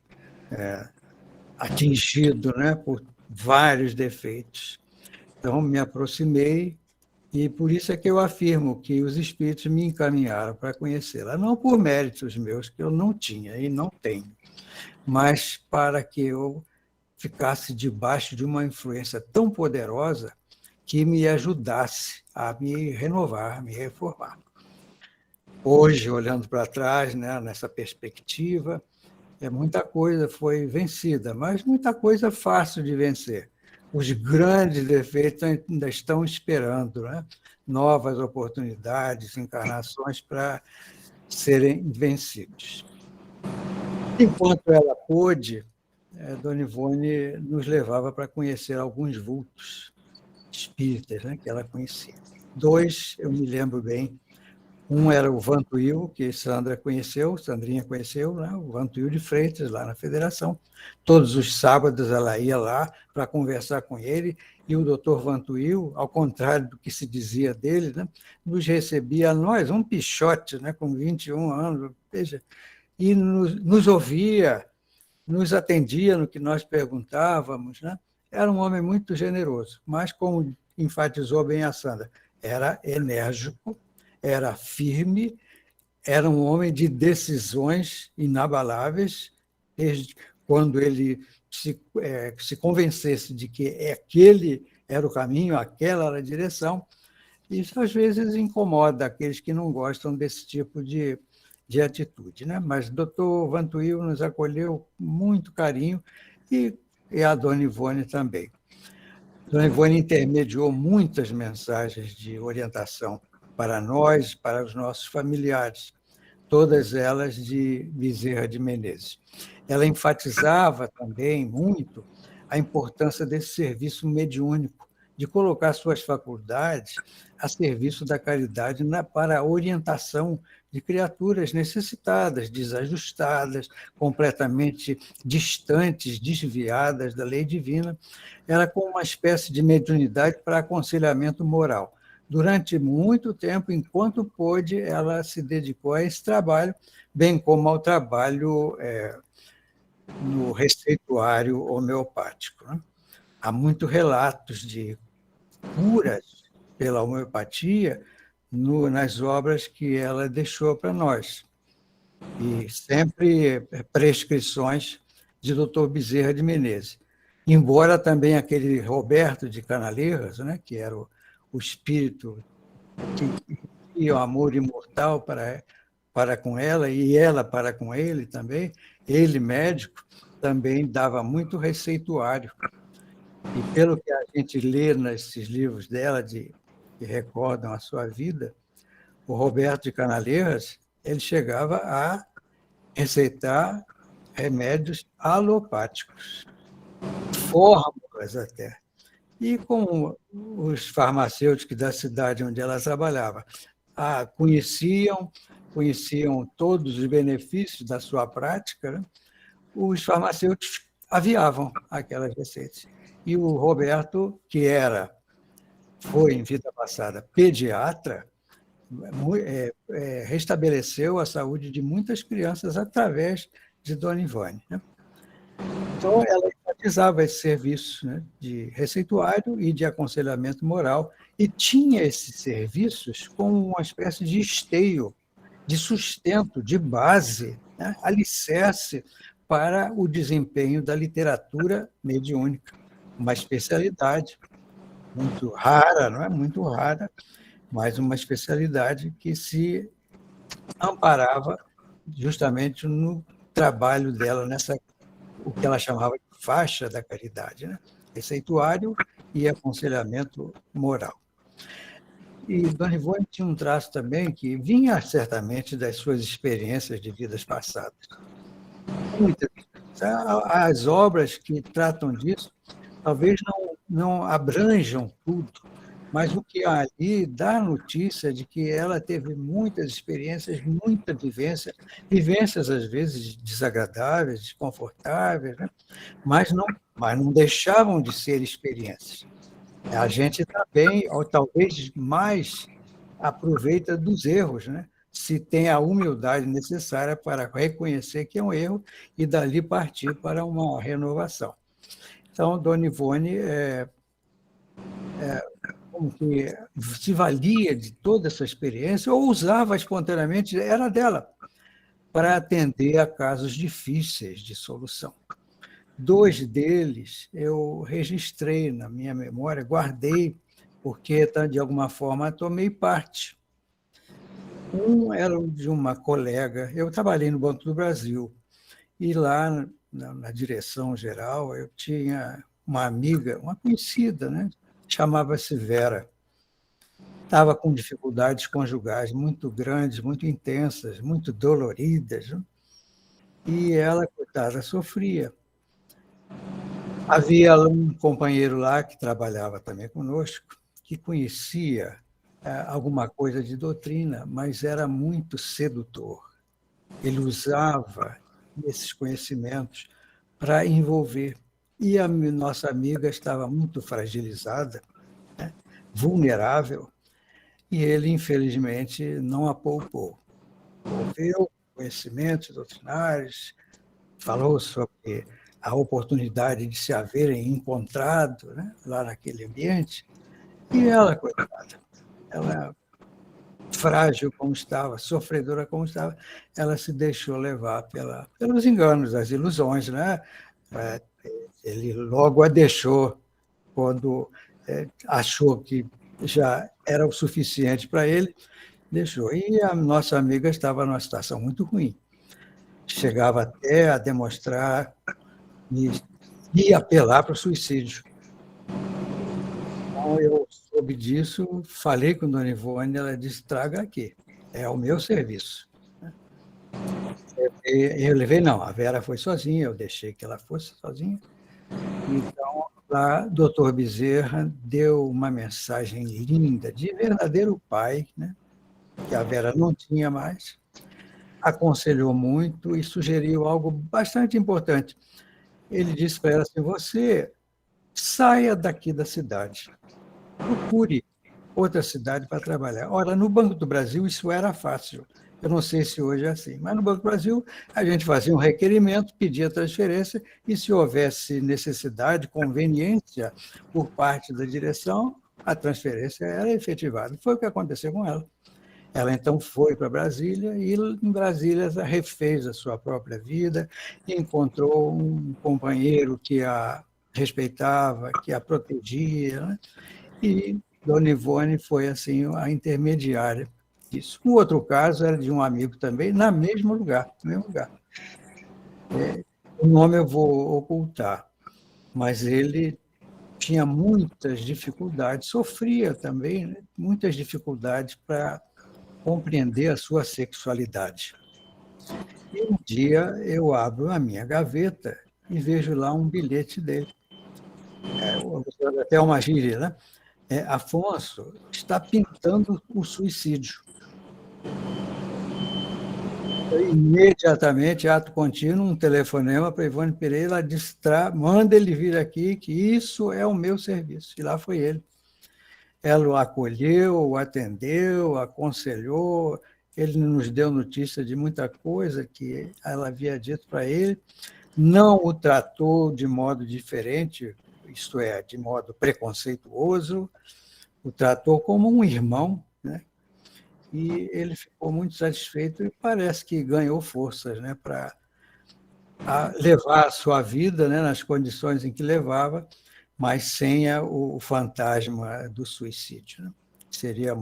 atingido, né? Por vários defeitos. Então, me aproximei e por isso é que eu afirmo que os espíritos me encaminharam para conhecê-la, não por méritos meus, que eu não tinha e não tenho, mas para que eu ficasse debaixo de uma influência tão poderosa que me ajudasse a me renovar, a me reformar. Hoje, olhando para trás, né, nessa perspectiva, muita coisa foi vencida, mas muita coisa fácil de vencer. Os grandes defeitos ainda estão esperando, né? Novas oportunidades, encarnações para serem vencidos. Enquanto ela pôde, Dona Ivone nos levava para conhecer alguns vultos espíritas, né, que ela conhecia. 2, eu me lembro bem. Um era o Vantuil, que Sandrinha conheceu, né, o Vantuil de Freitas, lá na Federação. Todos os sábados ela ia lá para conversar com ele, e o doutor Vantuil, ao contrário do que se dizia dele, né, nos recebia a nós, um pichote, né, com 21 anos, veja, e nos ouvia, nos atendia no que nós perguntávamos, né? Era um homem muito generoso, mas, como enfatizou bem a Sandra, era enérgico, era firme, era um homem de decisões inabaláveis, desde quando ele se convencesse de que aquele era o caminho, aquela era a direção. Isso, às vezes, incomoda aqueles que não gostam desse tipo de atitude, né? Mas o doutor Vantuil nos acolheu com muito carinho e a dona Ivone também. A dona Ivone intermediou muitas mensagens de orientação para nós, para os nossos familiares, todas elas de Bezerra de Menezes. Ela enfatizava também muito a importância desse serviço mediúnico, de colocar suas faculdades a serviço da caridade para a orientação de criaturas necessitadas, desajustadas, completamente distantes, desviadas da lei divina. Era como uma espécie de mediunidade para aconselhamento moral. Durante muito tempo, enquanto pôde, ela se dedicou a esse trabalho, bem como ao trabalho no receituário homeopático, né? Há muitos relatos de curas pela homeopatia nas obras que ela deixou para nós. E sempre prescrições de Dr. Bezerra de Menezes. Embora também aquele Roberto de Canaleiras, né, que era o espírito que tinha o amor imortal para com ela e ela para com ele também, ele médico, também dava muito receituário. E pelo que a gente lê nesses livros dela, que recordam a sua vida, o Roberto de Canaleiras, ele chegava a receitar remédios alopáticos, fórmulas até. E com os farmacêuticos da cidade onde ela trabalhava, conheciam todos os benefícios da sua prática, né? Os farmacêuticos aviavam aquelas receitas. E o Roberto, que foi em vida passada pediatra, restabeleceu a saúde de muitas crianças através de Dona Ivone, né? Então, ela enfatizava esse serviço, né, de receituário e de aconselhamento moral, e tinha esses serviços como uma espécie de esteio, de sustento, de base, né, alicerce para o desempenho da literatura mediúnica, uma especialidade muito rara, não é muito rara, mas uma especialidade que se amparava justamente no trabalho dela o que ela chamava de faixa da caridade, né? Receituário e aconselhamento moral. E Dona Ivone tinha um traço também que vinha certamente das suas experiências de vidas passadas. Muitas. As obras que tratam disso talvez não abranjam tudo, mas o que há ali dá notícia de que ela teve muitas experiências, muita vivências às vezes desagradáveis, desconfortáveis, né? mas não deixavam de ser experiências. A gente também, ou talvez mais, aproveita dos erros, né? Se tem a humildade necessária para reconhecer que é um erro e dali partir para uma renovação. Então, Dona Ivone como que se valia de toda essa experiência ou usava espontaneamente, era dela, para atender a casos difíceis de solução. 2 deles eu registrei na minha memória, guardei, porque, de alguma forma, tomei parte. Um era de uma colega, eu trabalhei no Banco do Brasil, e lá na direção geral eu tinha uma amiga, uma conhecida, né? Chamava-se Vera. Estava com dificuldades conjugais muito grandes, muito intensas, muito doloridas, né? E ela, coitada, sofria. Havia um companheiro lá que trabalhava também conosco, que conhecia alguma coisa de doutrina, mas era muito sedutor. Ele usava esses conhecimentos para envolver. E a nossa amiga estava muito fragilizada, né? Vulnerável, e ele, infelizmente, não a poupou. Envolveu conhecimentos doutrinários, falou sobre a oportunidade de se haverem encontrado, né, lá naquele ambiente, e ela, coitada, ela frágil como estava, sofredora como estava, ela se deixou levar pelos enganos, as ilusões, né? Ele logo a deixou quando achou que já era o suficiente para ele, deixou. E a nossa amiga estava numa situação muito ruim. Chegava até a demonstrar e apelar para o suicídio. Então, eu soube disso, falei com a Dona Ivone, ela disse, traga aqui, é o meu serviço. Eu levei, não, a Vera foi sozinha, eu deixei que ela fosse sozinha. Então, lá, doutor Bezerra deu uma mensagem linda, de verdadeiro pai, né? Que a Vera não tinha mais, aconselhou muito e sugeriu algo bastante importante. Ele disse para ela assim, você saia daqui da cidade, procure outra cidade para trabalhar. Ora, no Banco do Brasil isso era fácil. Eu não sei se hoje é assim, mas no Banco do Brasil a gente fazia um requerimento, pedia transferência, e se houvesse necessidade, conveniência por parte da direção, a transferência era efetivada. Foi o que aconteceu com ela. Ela, então, foi para Brasília e, em Brasília, refez a sua própria vida, encontrou um companheiro que a respeitava, que a protegia, né? E Dona Ivone foi, assim, a intermediária disso. Um outro caso era de um amigo também, no mesmo lugar. O nome eu vou ocultar, mas ele tinha muitas dificuldades, sofria também, né? Muitas dificuldades para compreender a sua sexualidade. E um dia eu abro a minha gaveta e vejo lá um bilhete dele. Até uma gíria, né? Afonso está pintando o suicídio. Imediatamente, ato contínuo, um telefonema para Ivone Pereira, manda ele vir aqui, que isso é o meu serviço. E lá foi ele. Ela o acolheu, o atendeu, aconselhou, ele nos deu notícia de muita coisa que ela havia dito para ele, não o tratou de modo diferente, isto é, de modo preconceituoso, o tratou como um irmão, né? E ele ficou muito satisfeito e parece que ganhou forças, né, para levar a sua vida, né, nas condições em que levava, mas sem o fantasma do suicídio, né? Seria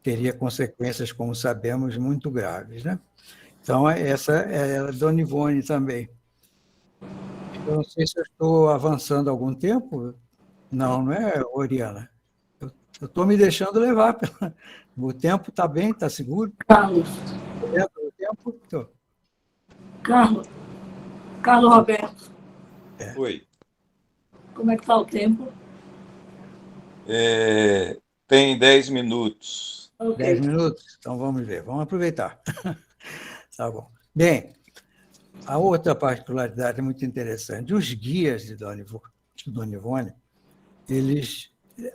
teria consequências, como sabemos, muito graves, né? Então, essa é a Dona Ivone também. Eu não sei se eu estou avançando algum tempo. Não é, Oriana? Eu estou me deixando levar. O tempo está bem, está seguro? Carlos. Dentro do tempo? Tô. Carlos Roberto. Oi. Como é que está o tempo? Tem 10 minutos. Okay. 10 minutos? Então vamos ver, vamos aproveitar. Tá bom. Bem, a outra particularidade muito interessante, os guias de Dona Ivone, eles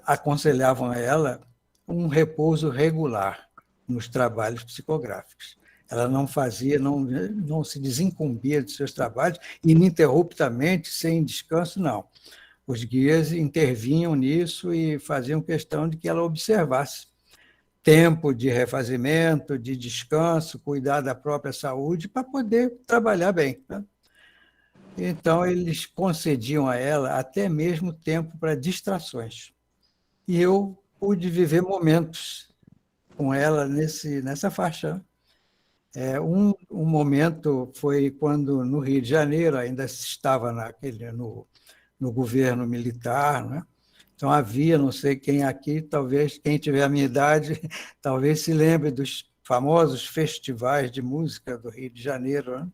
aconselhavam a ela um repouso regular nos trabalhos psicográficos. Ela não se desincumbia de seus trabalhos ininterruptamente, sem descanso, não. Os guias intervinham nisso e faziam questão de que ela observasse tempo de refazimento, de descanso, cuidar da própria saúde para poder trabalhar bem, né? Então, eles concediam a ela até mesmo tempo para distrações. E eu pude viver momentos com ela nessa faixa. Um momento foi quando, no Rio de Janeiro, ainda se estava no governo militar, né? Então, havia, não sei quem aqui, talvez, quem tiver a minha idade, talvez se lembre dos famosos festivais de música do Rio de Janeiro, né?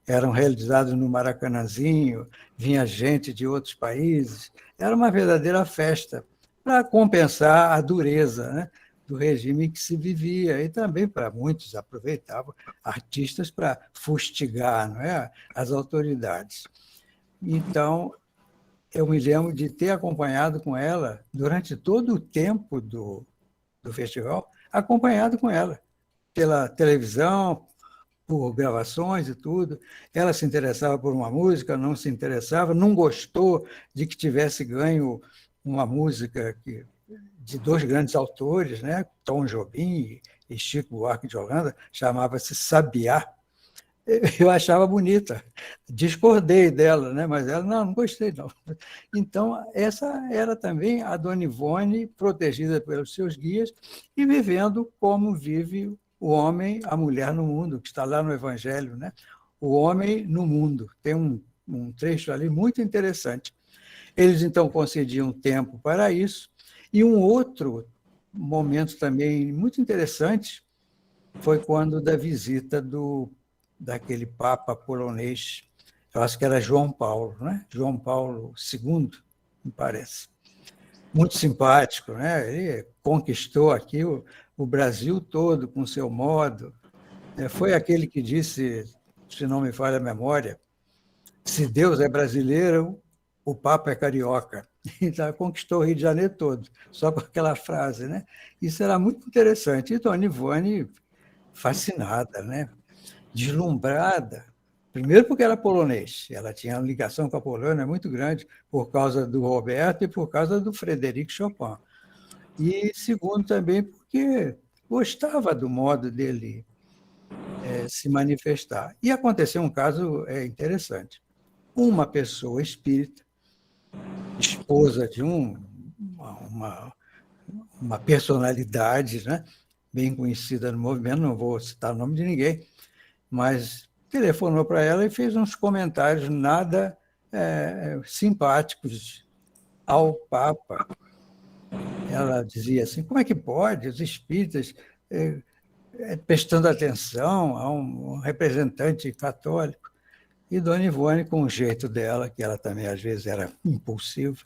Eram realizados no Maracanãzinho, vinha gente de outros países, era uma verdadeira festa, para compensar a dureza, né, do regime que se vivia, e também para muitos aproveitavam artistas para fustigar, não é, as autoridades. Então, eu me lembro de ter acompanhado com ela, durante todo o tempo do festival, acompanhado com ela, pela televisão, por gravações e tudo. Ela se interessava por uma música, não se interessava, não gostou de que tivesse ganho uma música de dois grandes autores, né, Tom Jobim e Chico Buarque de Holanda, chamava-se Sabiá. Eu achava bonita, discordei dela, né? Mas ela, não gostei, não. Então, essa era também a Dona Ivone, protegida pelos seus guias e vivendo como vive o homem, a mulher no mundo, que está lá no Evangelho, né? O homem no mundo. Tem um trecho ali muito interessante. Eles, então, concediam tempo para isso. E um outro momento também muito interessante foi quando da visita daquele Papa polonês, eu acho que era João Paulo, né? João Paulo II, me parece. Muito simpático, né? Ele conquistou aqui o Brasil todo com seu modo. Foi aquele que disse, se não me falha a memória, se Deus é brasileiro, o Papa é carioca. Então, conquistou o Rio de Janeiro todo, só com aquela frase, né? Isso era muito interessante. E Dona Ivone, fascinada, né? Deslumbrada, primeiro porque era polonês, ela tinha uma ligação com a Polônia muito grande por causa do Roberto e por causa do Frederic Chopin. E segundo também porque gostava do modo dele se manifestar. E aconteceu um caso interessante. Uma pessoa espírita, esposa de uma personalidade, né, bem conhecida no movimento, não vou citar o nome de ninguém, mas telefonou para ela e fez uns comentários nada simpáticos ao Papa. Ela dizia assim, como é que pode os espíritas prestando atenção a um representante católico? E Dona Ivone, com o jeito dela, que ela também às vezes era impulsiva,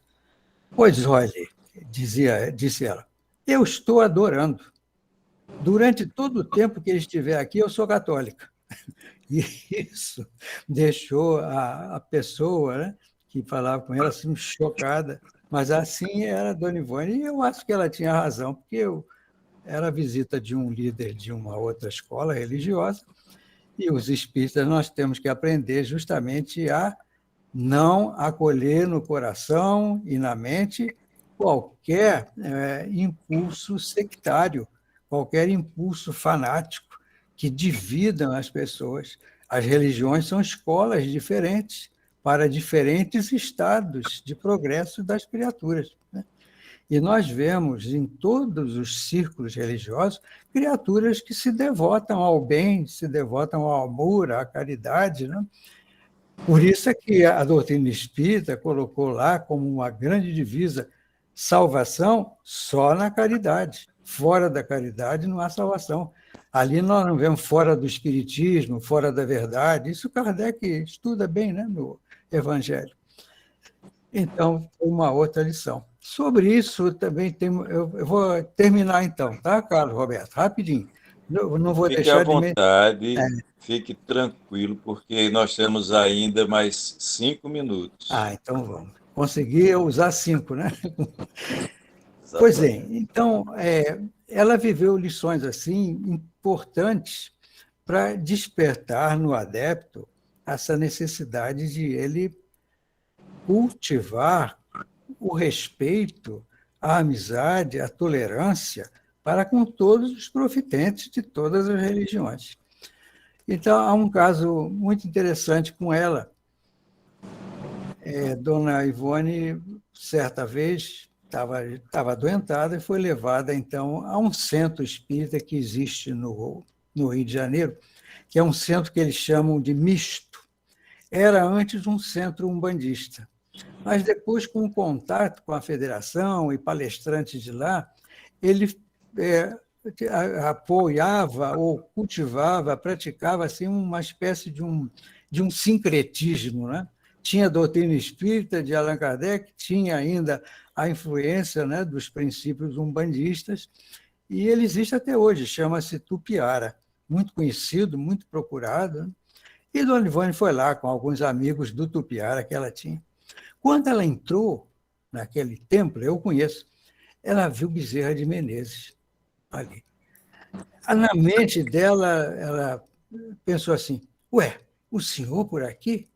pois olhe, disse ela, eu estou adorando. Durante todo o tempo que ele estiver aqui, eu sou católica. E isso deixou a pessoa, né, que falava com ela assim, chocada. Mas assim era a Dona Ivone. E eu acho que ela tinha razão, porque era a visita de um líder de uma outra escola religiosa, e os espíritas nós temos que aprender justamente a não acolher no coração e na mente qualquer impulso sectário, qualquer impulso fanático que dividam as pessoas. As religiões são escolas diferentes para diferentes estados de progresso das criaturas, né? E nós vemos em todos os círculos religiosos criaturas que se devotam ao bem, se devotam ao amor, à caridade, né? Por isso é que a doutrina espírita colocou lá como uma grande divisa salvação só na caridade. Fora da caridade não há salvação. Ali nós não vemos fora do espiritismo, fora da verdade. Isso Kardec estuda bem, né, no Evangelho. Então, uma outra lição. Sobre isso também tem. Eu vou terminar então, tá, Carlos Roberto? Rapidinho. Eu não vou Fique deixar à de vontade, fique tranquilo, porque nós temos ainda mais 5 minutos. Então vamos. Consegui usar 5, né? Exatamente. Pois é, então, ela viveu lições assim importantes para despertar no adepto essa necessidade de ele cultivar o respeito, a amizade, a tolerância para com todos os profitentes de todas as religiões. Então, há um caso muito interessante com ela. Dona Ivone, certa vez, estava adoentada e foi levada, então, a um centro espírita que existe no Rio de Janeiro, que é um centro que eles chamam de misto. Era antes um centro umbandista. Mas depois, com o contato com a federação e palestrantes de lá, ele apoiava ou cultivava, praticava assim, uma espécie de um sincretismo, né? Tinha a doutrina espírita de Allan Kardec, tinha ainda a influência, né, dos princípios umbandistas, e ele existe até hoje, chama-se Tupiara, muito conhecido, muito procurado, né? E Dona Ivone foi lá com alguns amigos do Tupiara que ela tinha. Quando ela entrou naquele templo, eu conheço, ela viu Bezerra de Menezes ali. Na mente dela, ela pensou assim, ué, o senhor por aqui?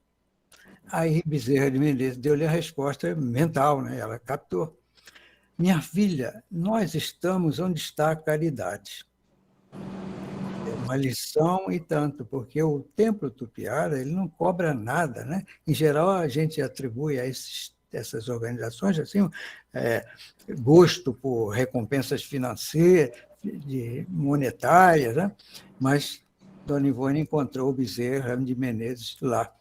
Aí Bezerra de Menezes deu-lhe a resposta mental, né? Ela captou. minha filha, nós estamos onde está a caridade. É uma lição e tanto, porque o Templo Tupiara ele não cobra nada, né? Em geral, a gente atribui a essas organizações assim, gosto por recompensas financeiras, monetárias, né? Mas Dona Ivone encontrou o Bezerra de Menezes lá.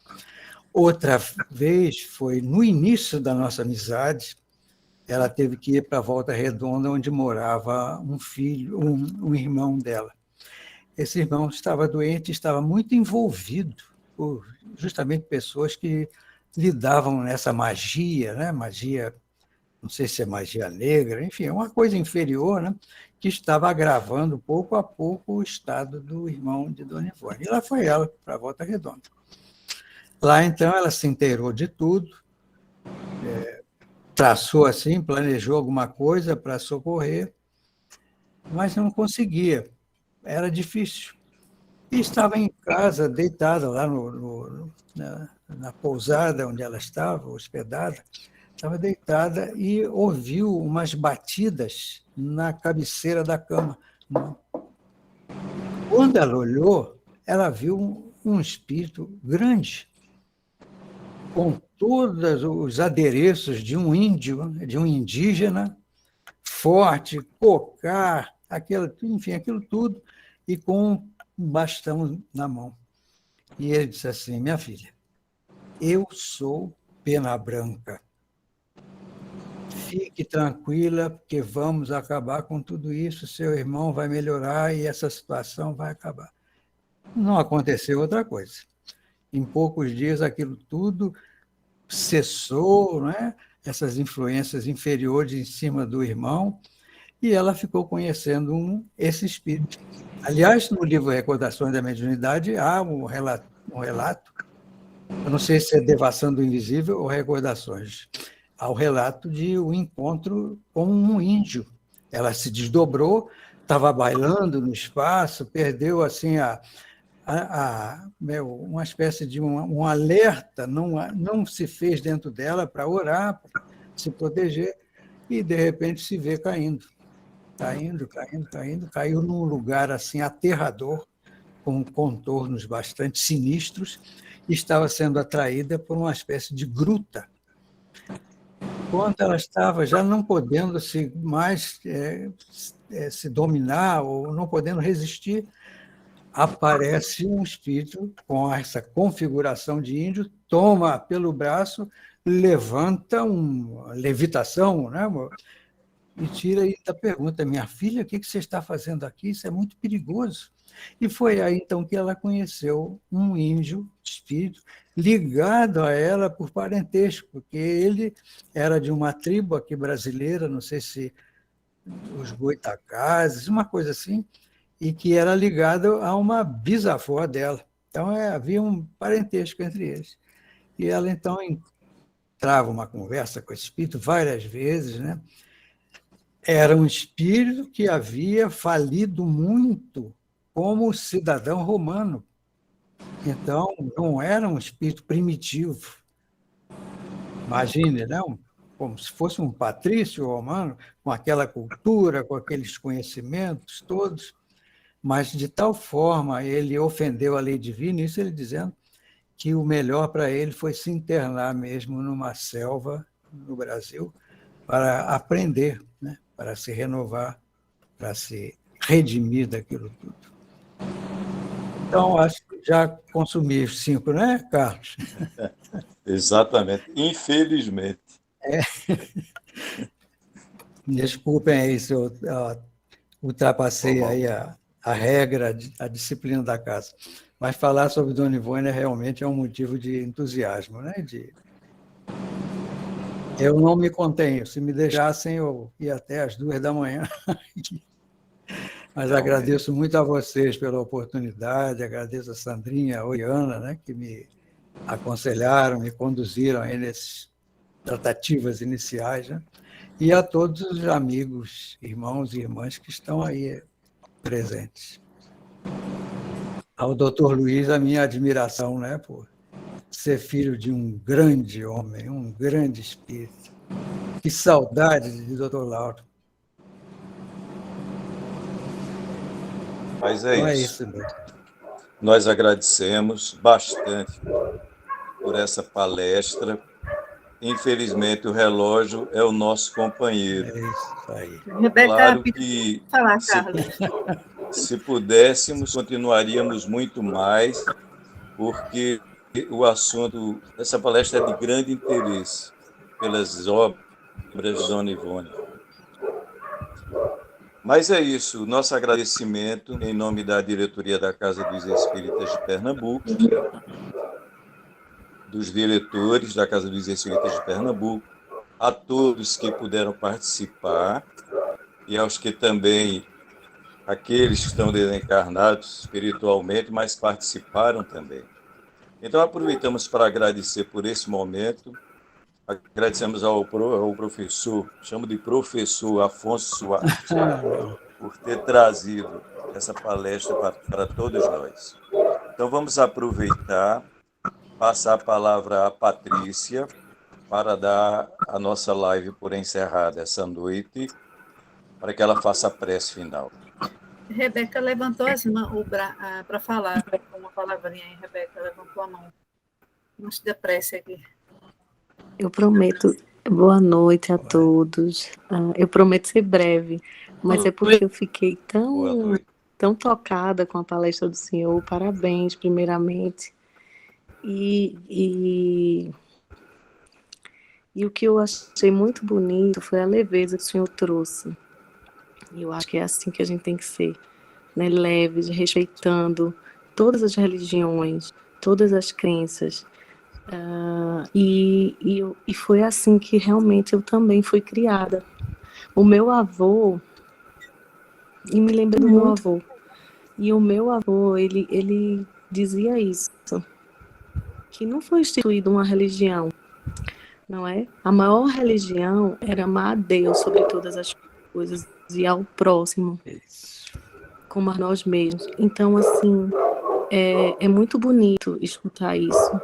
Outra vez foi no início da nossa amizade, ela teve que ir para Volta Redonda, onde morava um filho, um irmão dela. Esse irmão estava doente, estava muito envolvido por justamente pessoas que lidavam nessa magia, né? Magia, não sei se é magia negra, enfim, é uma coisa inferior, né? Que estava agravando pouco a pouco o estado do irmão de Dona Ivone. E lá foi ela para Volta Redonda. Lá, então, ela se inteirou de tudo, traçou assim, planejou alguma coisa para socorrer, mas não conseguia. Era difícil. E estava em casa, deitada lá na pousada onde ela estava, hospedada, estava deitada e ouviu umas batidas na cabeceira da cama. Quando ela olhou, ela viu um espírito grande, com todos os adereços de um índio, de um indígena, forte, cocar, enfim, aquilo tudo, e com um bastão na mão. E ele disse assim: minha filha, eu sou Pena Branca. Fique tranquila, porque vamos acabar com tudo isso, seu irmão vai melhorar e essa situação vai acabar. Não aconteceu outra coisa. Em poucos dias, aquilo tudo cessou, né? Essas influências inferiores em cima do irmão, e ela ficou conhecendo esse espírito. Aliás, no livro Recordações da Mediunidade, há um relato, eu não sei se é Devassando o Invisível ou Recordações, há o relato de um encontro com um índio. Ela se desdobrou, estava bailando no espaço, perdeu assim uma espécie de um alerta, não se fez dentro dela para orar, para se proteger, e de repente se vê caindo, caiu num lugar assim aterrador, com contornos bastante sinistros, e estava sendo atraída por uma espécie de gruta. Quando ela estava já não podendo mais se dominar, ou não podendo resistir, aparece um espírito com essa configuração de índio, toma pelo braço, levanta uma levitação, né? E tira e pergunta: minha filha, o que você está fazendo aqui? Isso é muito perigoso. E foi aí, então, que ela conheceu um índio espírito ligado a ela por parentesco, porque ele era de uma tribo aqui brasileira, não sei se os Goitacazes, uma coisa assim, e que era ligado a uma bisavó dela. Então, havia um parentesco entre eles. E ela, então, entrava uma conversa com esse espírito várias vezes, né? Era um espírito que havia falido muito como cidadão romano. Então, não era um espírito primitivo. Imagine, não? Como se fosse um patrício romano, com aquela cultura, com aqueles conhecimentos todos, mas de tal forma ele ofendeu a lei divina, isso ele dizendo que o melhor para ele foi se internar mesmo numa selva no Brasil para aprender, né? Para se renovar, para se redimir daquilo tudo. Então, acho que já consumi os 5, né, Carlos? Exatamente. Infelizmente. Desculpem aí se eu ultrapassei aí a regra, a disciplina da casa. Mas falar sobre Dona Ivone realmente é um motivo de entusiasmo, né? Eu não me contenho. Se me deixassem, eu ia até às 2h. Mas agradeço muito a vocês pela oportunidade, agradeço a Sandrinha, a Oriana, né, que me aconselharam, me conduziram aí nessas tratativas iniciais, né? E a todos os amigos, irmãos e irmãs que estão aí presentes. Ao doutor Luiz, a minha admiração, né, por ser filho de um grande homem, um grande espírito, Que saudade de Dr. Lauro. Mas é Então é isso. isso mesmo. Nós agradecemos bastante por essa palestra. Infelizmente, o relógio é o nosso companheiro. É isso aí. Rebeca, Claro que falar, Carlos. se pudéssemos, continuaríamos muito mais, porque o assunto, essa palestra é de grande interesse pelas obras de Dona Ivone. Mas é isso, nosso agradecimento em nome da diretoria da Casa dos Espíritas de Pernambuco, dos diretores da Casa dos Espíritas de Pernambuco, a todos que puderam participar e aos que também, aqueles que estão desencarnados espiritualmente, mas participaram também. Então, aproveitamos para agradecer por esse momento. Agradecemos ao professor, chamo de professor Afonso Suarte, por ter trazido essa palestra para todos nós. Então, vamos aproveitar, passar a palavra à Patrícia, para dar a nossa live por encerrada essa noite, para que ela faça a prece final. Rebeca levantou as mãos para falar uma palavrinha aí, Rebeca levantou a mão. Antes da prece aqui. Eu prometo, boa noite a todos. Eu prometo ser breve, mas é porque eu fiquei tão tocada com a palestra do senhor. Parabéns, primeiramente. E o que eu achei muito bonito foi a leveza que o senhor trouxe. E eu acho que é assim que a gente tem que ser, né? Leves, respeitando todas as religiões, todas as crenças. E foi assim que realmente eu também fui criada. O meu avô, e me lembrei do meu avô, e o meu avô, ele dizia isso, que não foi instituída uma religião, não é? A maior religião era amar a Deus sobre todas as coisas e ao próximo, como a nós mesmos. Então, assim, é muito bonito escutar isso.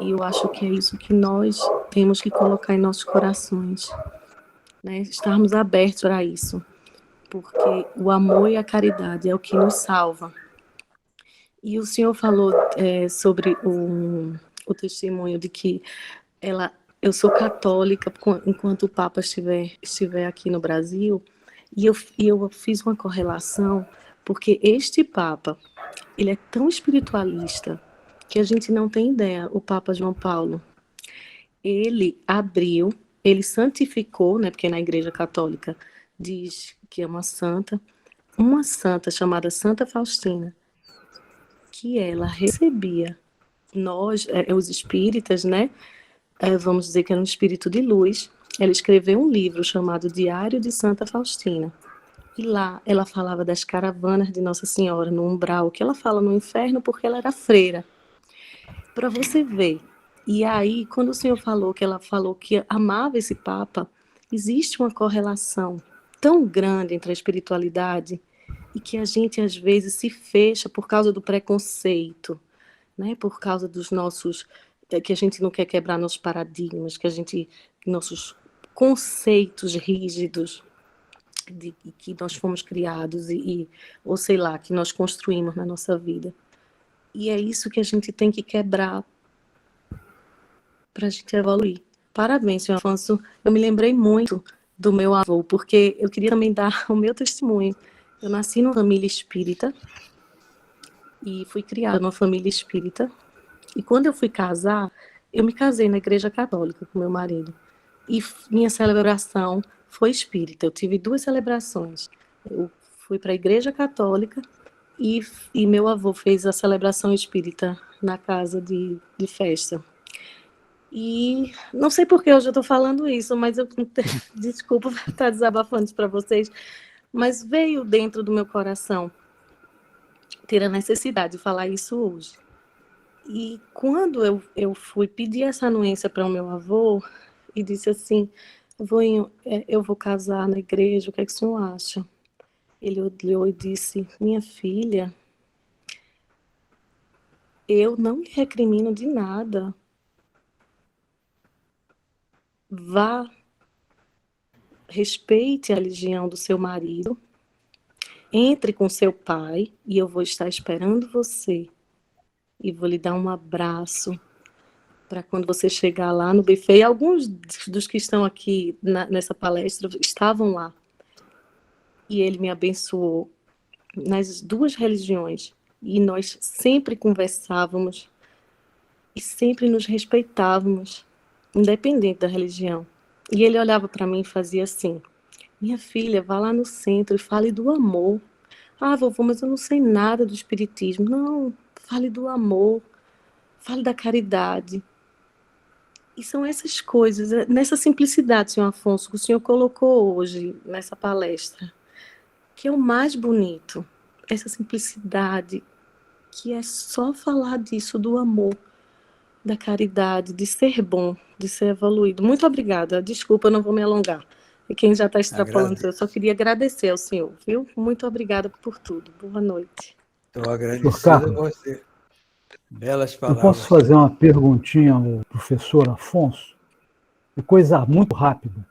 E eu acho que é isso que nós temos que colocar em nossos corações, né? Estarmos abertos para isso, porque o amor e a caridade é o que nos salva. E o senhor falou sobre o testemunho de que eu sou católica enquanto o Papa estiver aqui no Brasil, e eu fiz uma correlação, porque este Papa, ele é tão espiritualista que a gente não tem ideia. O Papa João Paulo, ele santificou, né, porque na Igreja Católica diz que é uma santa chamada Santa Faustina, que ela recebia nós, os espíritas, né, vamos dizer que era um espírito de luz. Ela escreveu um livro chamado Diário de Santa Faustina. E lá ela falava das caravanas de Nossa Senhora no umbral, que ela fala no inferno porque ela era freira. Para você ver. E aí, quando o senhor falou que ela falou que amava esse Papa, existe uma correlação tão grande entre a espiritualidade e que a gente, às vezes, se fecha por causa do preconceito, né? Por causa dos nossos... que a gente não quer quebrar nossos paradigmas, nossos conceitos rígidos de que nós fomos criados ou sei lá, que nós construímos na nossa vida. E é isso que a gente tem que quebrar para a gente evoluir. Parabéns, senhor Afonso. Eu me lembrei muito do meu avô, porque eu queria também dar o meu testemunho. Eu nasci numa família espírita e fui criada numa família espírita. E quando eu fui casar, eu me casei na Igreja Católica com meu marido. E minha celebração foi espírita. Eu tive 2 celebrações. Eu fui para a Igreja Católica e meu avô fez a celebração espírita na casa de festa. E não sei por que hoje eu estou falando isso, mas desculpa estar desabafando isso para vocês, mas veio dentro do meu coração ter a necessidade de falar isso hoje. E quando eu fui pedir essa anuência para o meu avô e disse assim, avôinho, eu vou casar na igreja, o que é que o senhor acha? Ele olhou e disse, minha filha, eu não lhe recrimino de nada. Vá respeite a religião do seu marido, entre com seu pai e eu vou estar esperando você e vou lhe dar um abraço para quando você chegar lá no buffet. E alguns dos que estão aqui nessa palestra estavam lá. E ele me abençoou nas duas religiões. E nós sempre conversávamos e sempre nos respeitávamos, independente da religião. E ele olhava para mim e fazia assim: minha filha, vá lá no centro e fale do amor. Ah, vovô, mas eu não sei nada do espiritismo. Não, fale do amor, fale da caridade. E são essas coisas, nessa simplicidade, senhor Afonso, que o senhor colocou hoje nessa palestra, que é o mais bonito. Essa simplicidade, que é só falar disso, do amor, da caridade, de ser bom, de ser evoluído. Muito obrigada. Desculpa, eu não vou me alongar. E quem já está extrapolando, eu só queria agradecer ao senhor, viu? Muito obrigada por tudo. Boa noite. Estou agradecido a você. Belas Eu palavras. posso fazer uma perguntinha ao professor Afonso? É coisa muito rápida.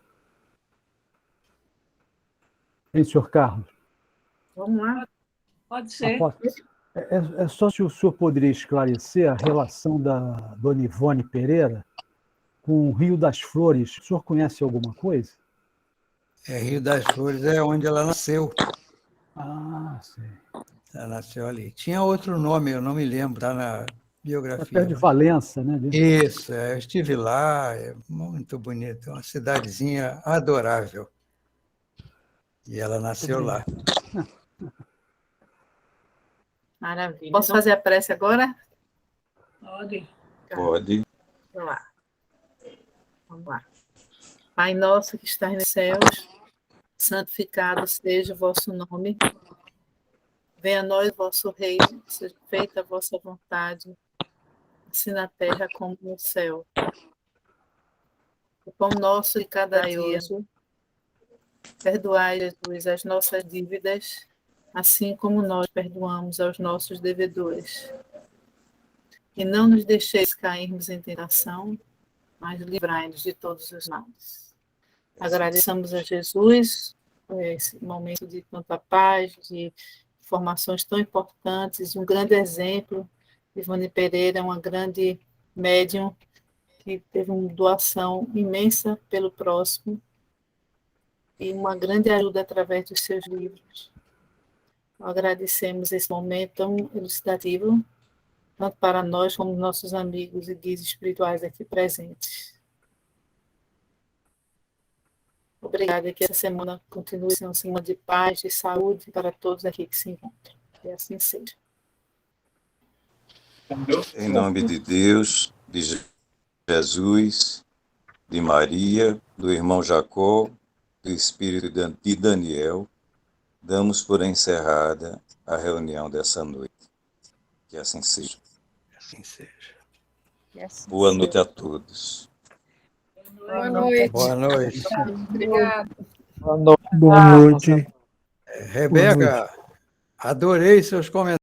Hein, senhor Carlos? Vamos lá. Pode ser. É só se o senhor poderia esclarecer a relação da dona Ivone Pereira com o Rio das Flores. O senhor conhece alguma coisa? Rio das Flores é onde ela nasceu. Ah, sei. Ela nasceu ali. Tinha outro nome, eu não me lembro, está na É biografia. perto de Valença, né? Isso, eu estive lá, é muito bonito, uma cidadezinha adorável. E ela nasceu lá. Maravilha. Posso fazer a prece agora? Pode. Pode. Vamos lá. Vamos lá. Pai nosso que estás nos céus, santificado seja o vosso nome. Venha a nós o vosso reino, seja feita a vossa vontade, assim na terra como no céu. O pão nosso de cada dia, perdoai, Jesus, as nossas dívidas, assim como nós perdoamos aos nossos devedores. E não nos deixeis cairmos em tentação, mas livrai-nos de todos os males. Agradeçamos a Jesus por esse momento de tanta paz, de informações tão importantes, um grande exemplo. Ivone Pereira é uma grande médium que teve uma doação imensa pelo próximo e uma grande ajuda através dos seus livros. Agradecemos esse momento tão elucidativo, tanto para nós como nossos amigos e guias espirituais aqui presentes. Obrigada, que essa semana continue sendo uma semana de paz e saúde para todos aqui que se encontram. Que assim seja. Em nome de Deus, de Jesus, de Maria, do irmão Jacó, do Espírito de Daniel, damos por encerrada a reunião dessa noite. Que assim seja. Que assim seja. Boa noite a todos. Boa noite. Boa noite. Obrigada. Boa noite. Rebeca, adorei seus comentários.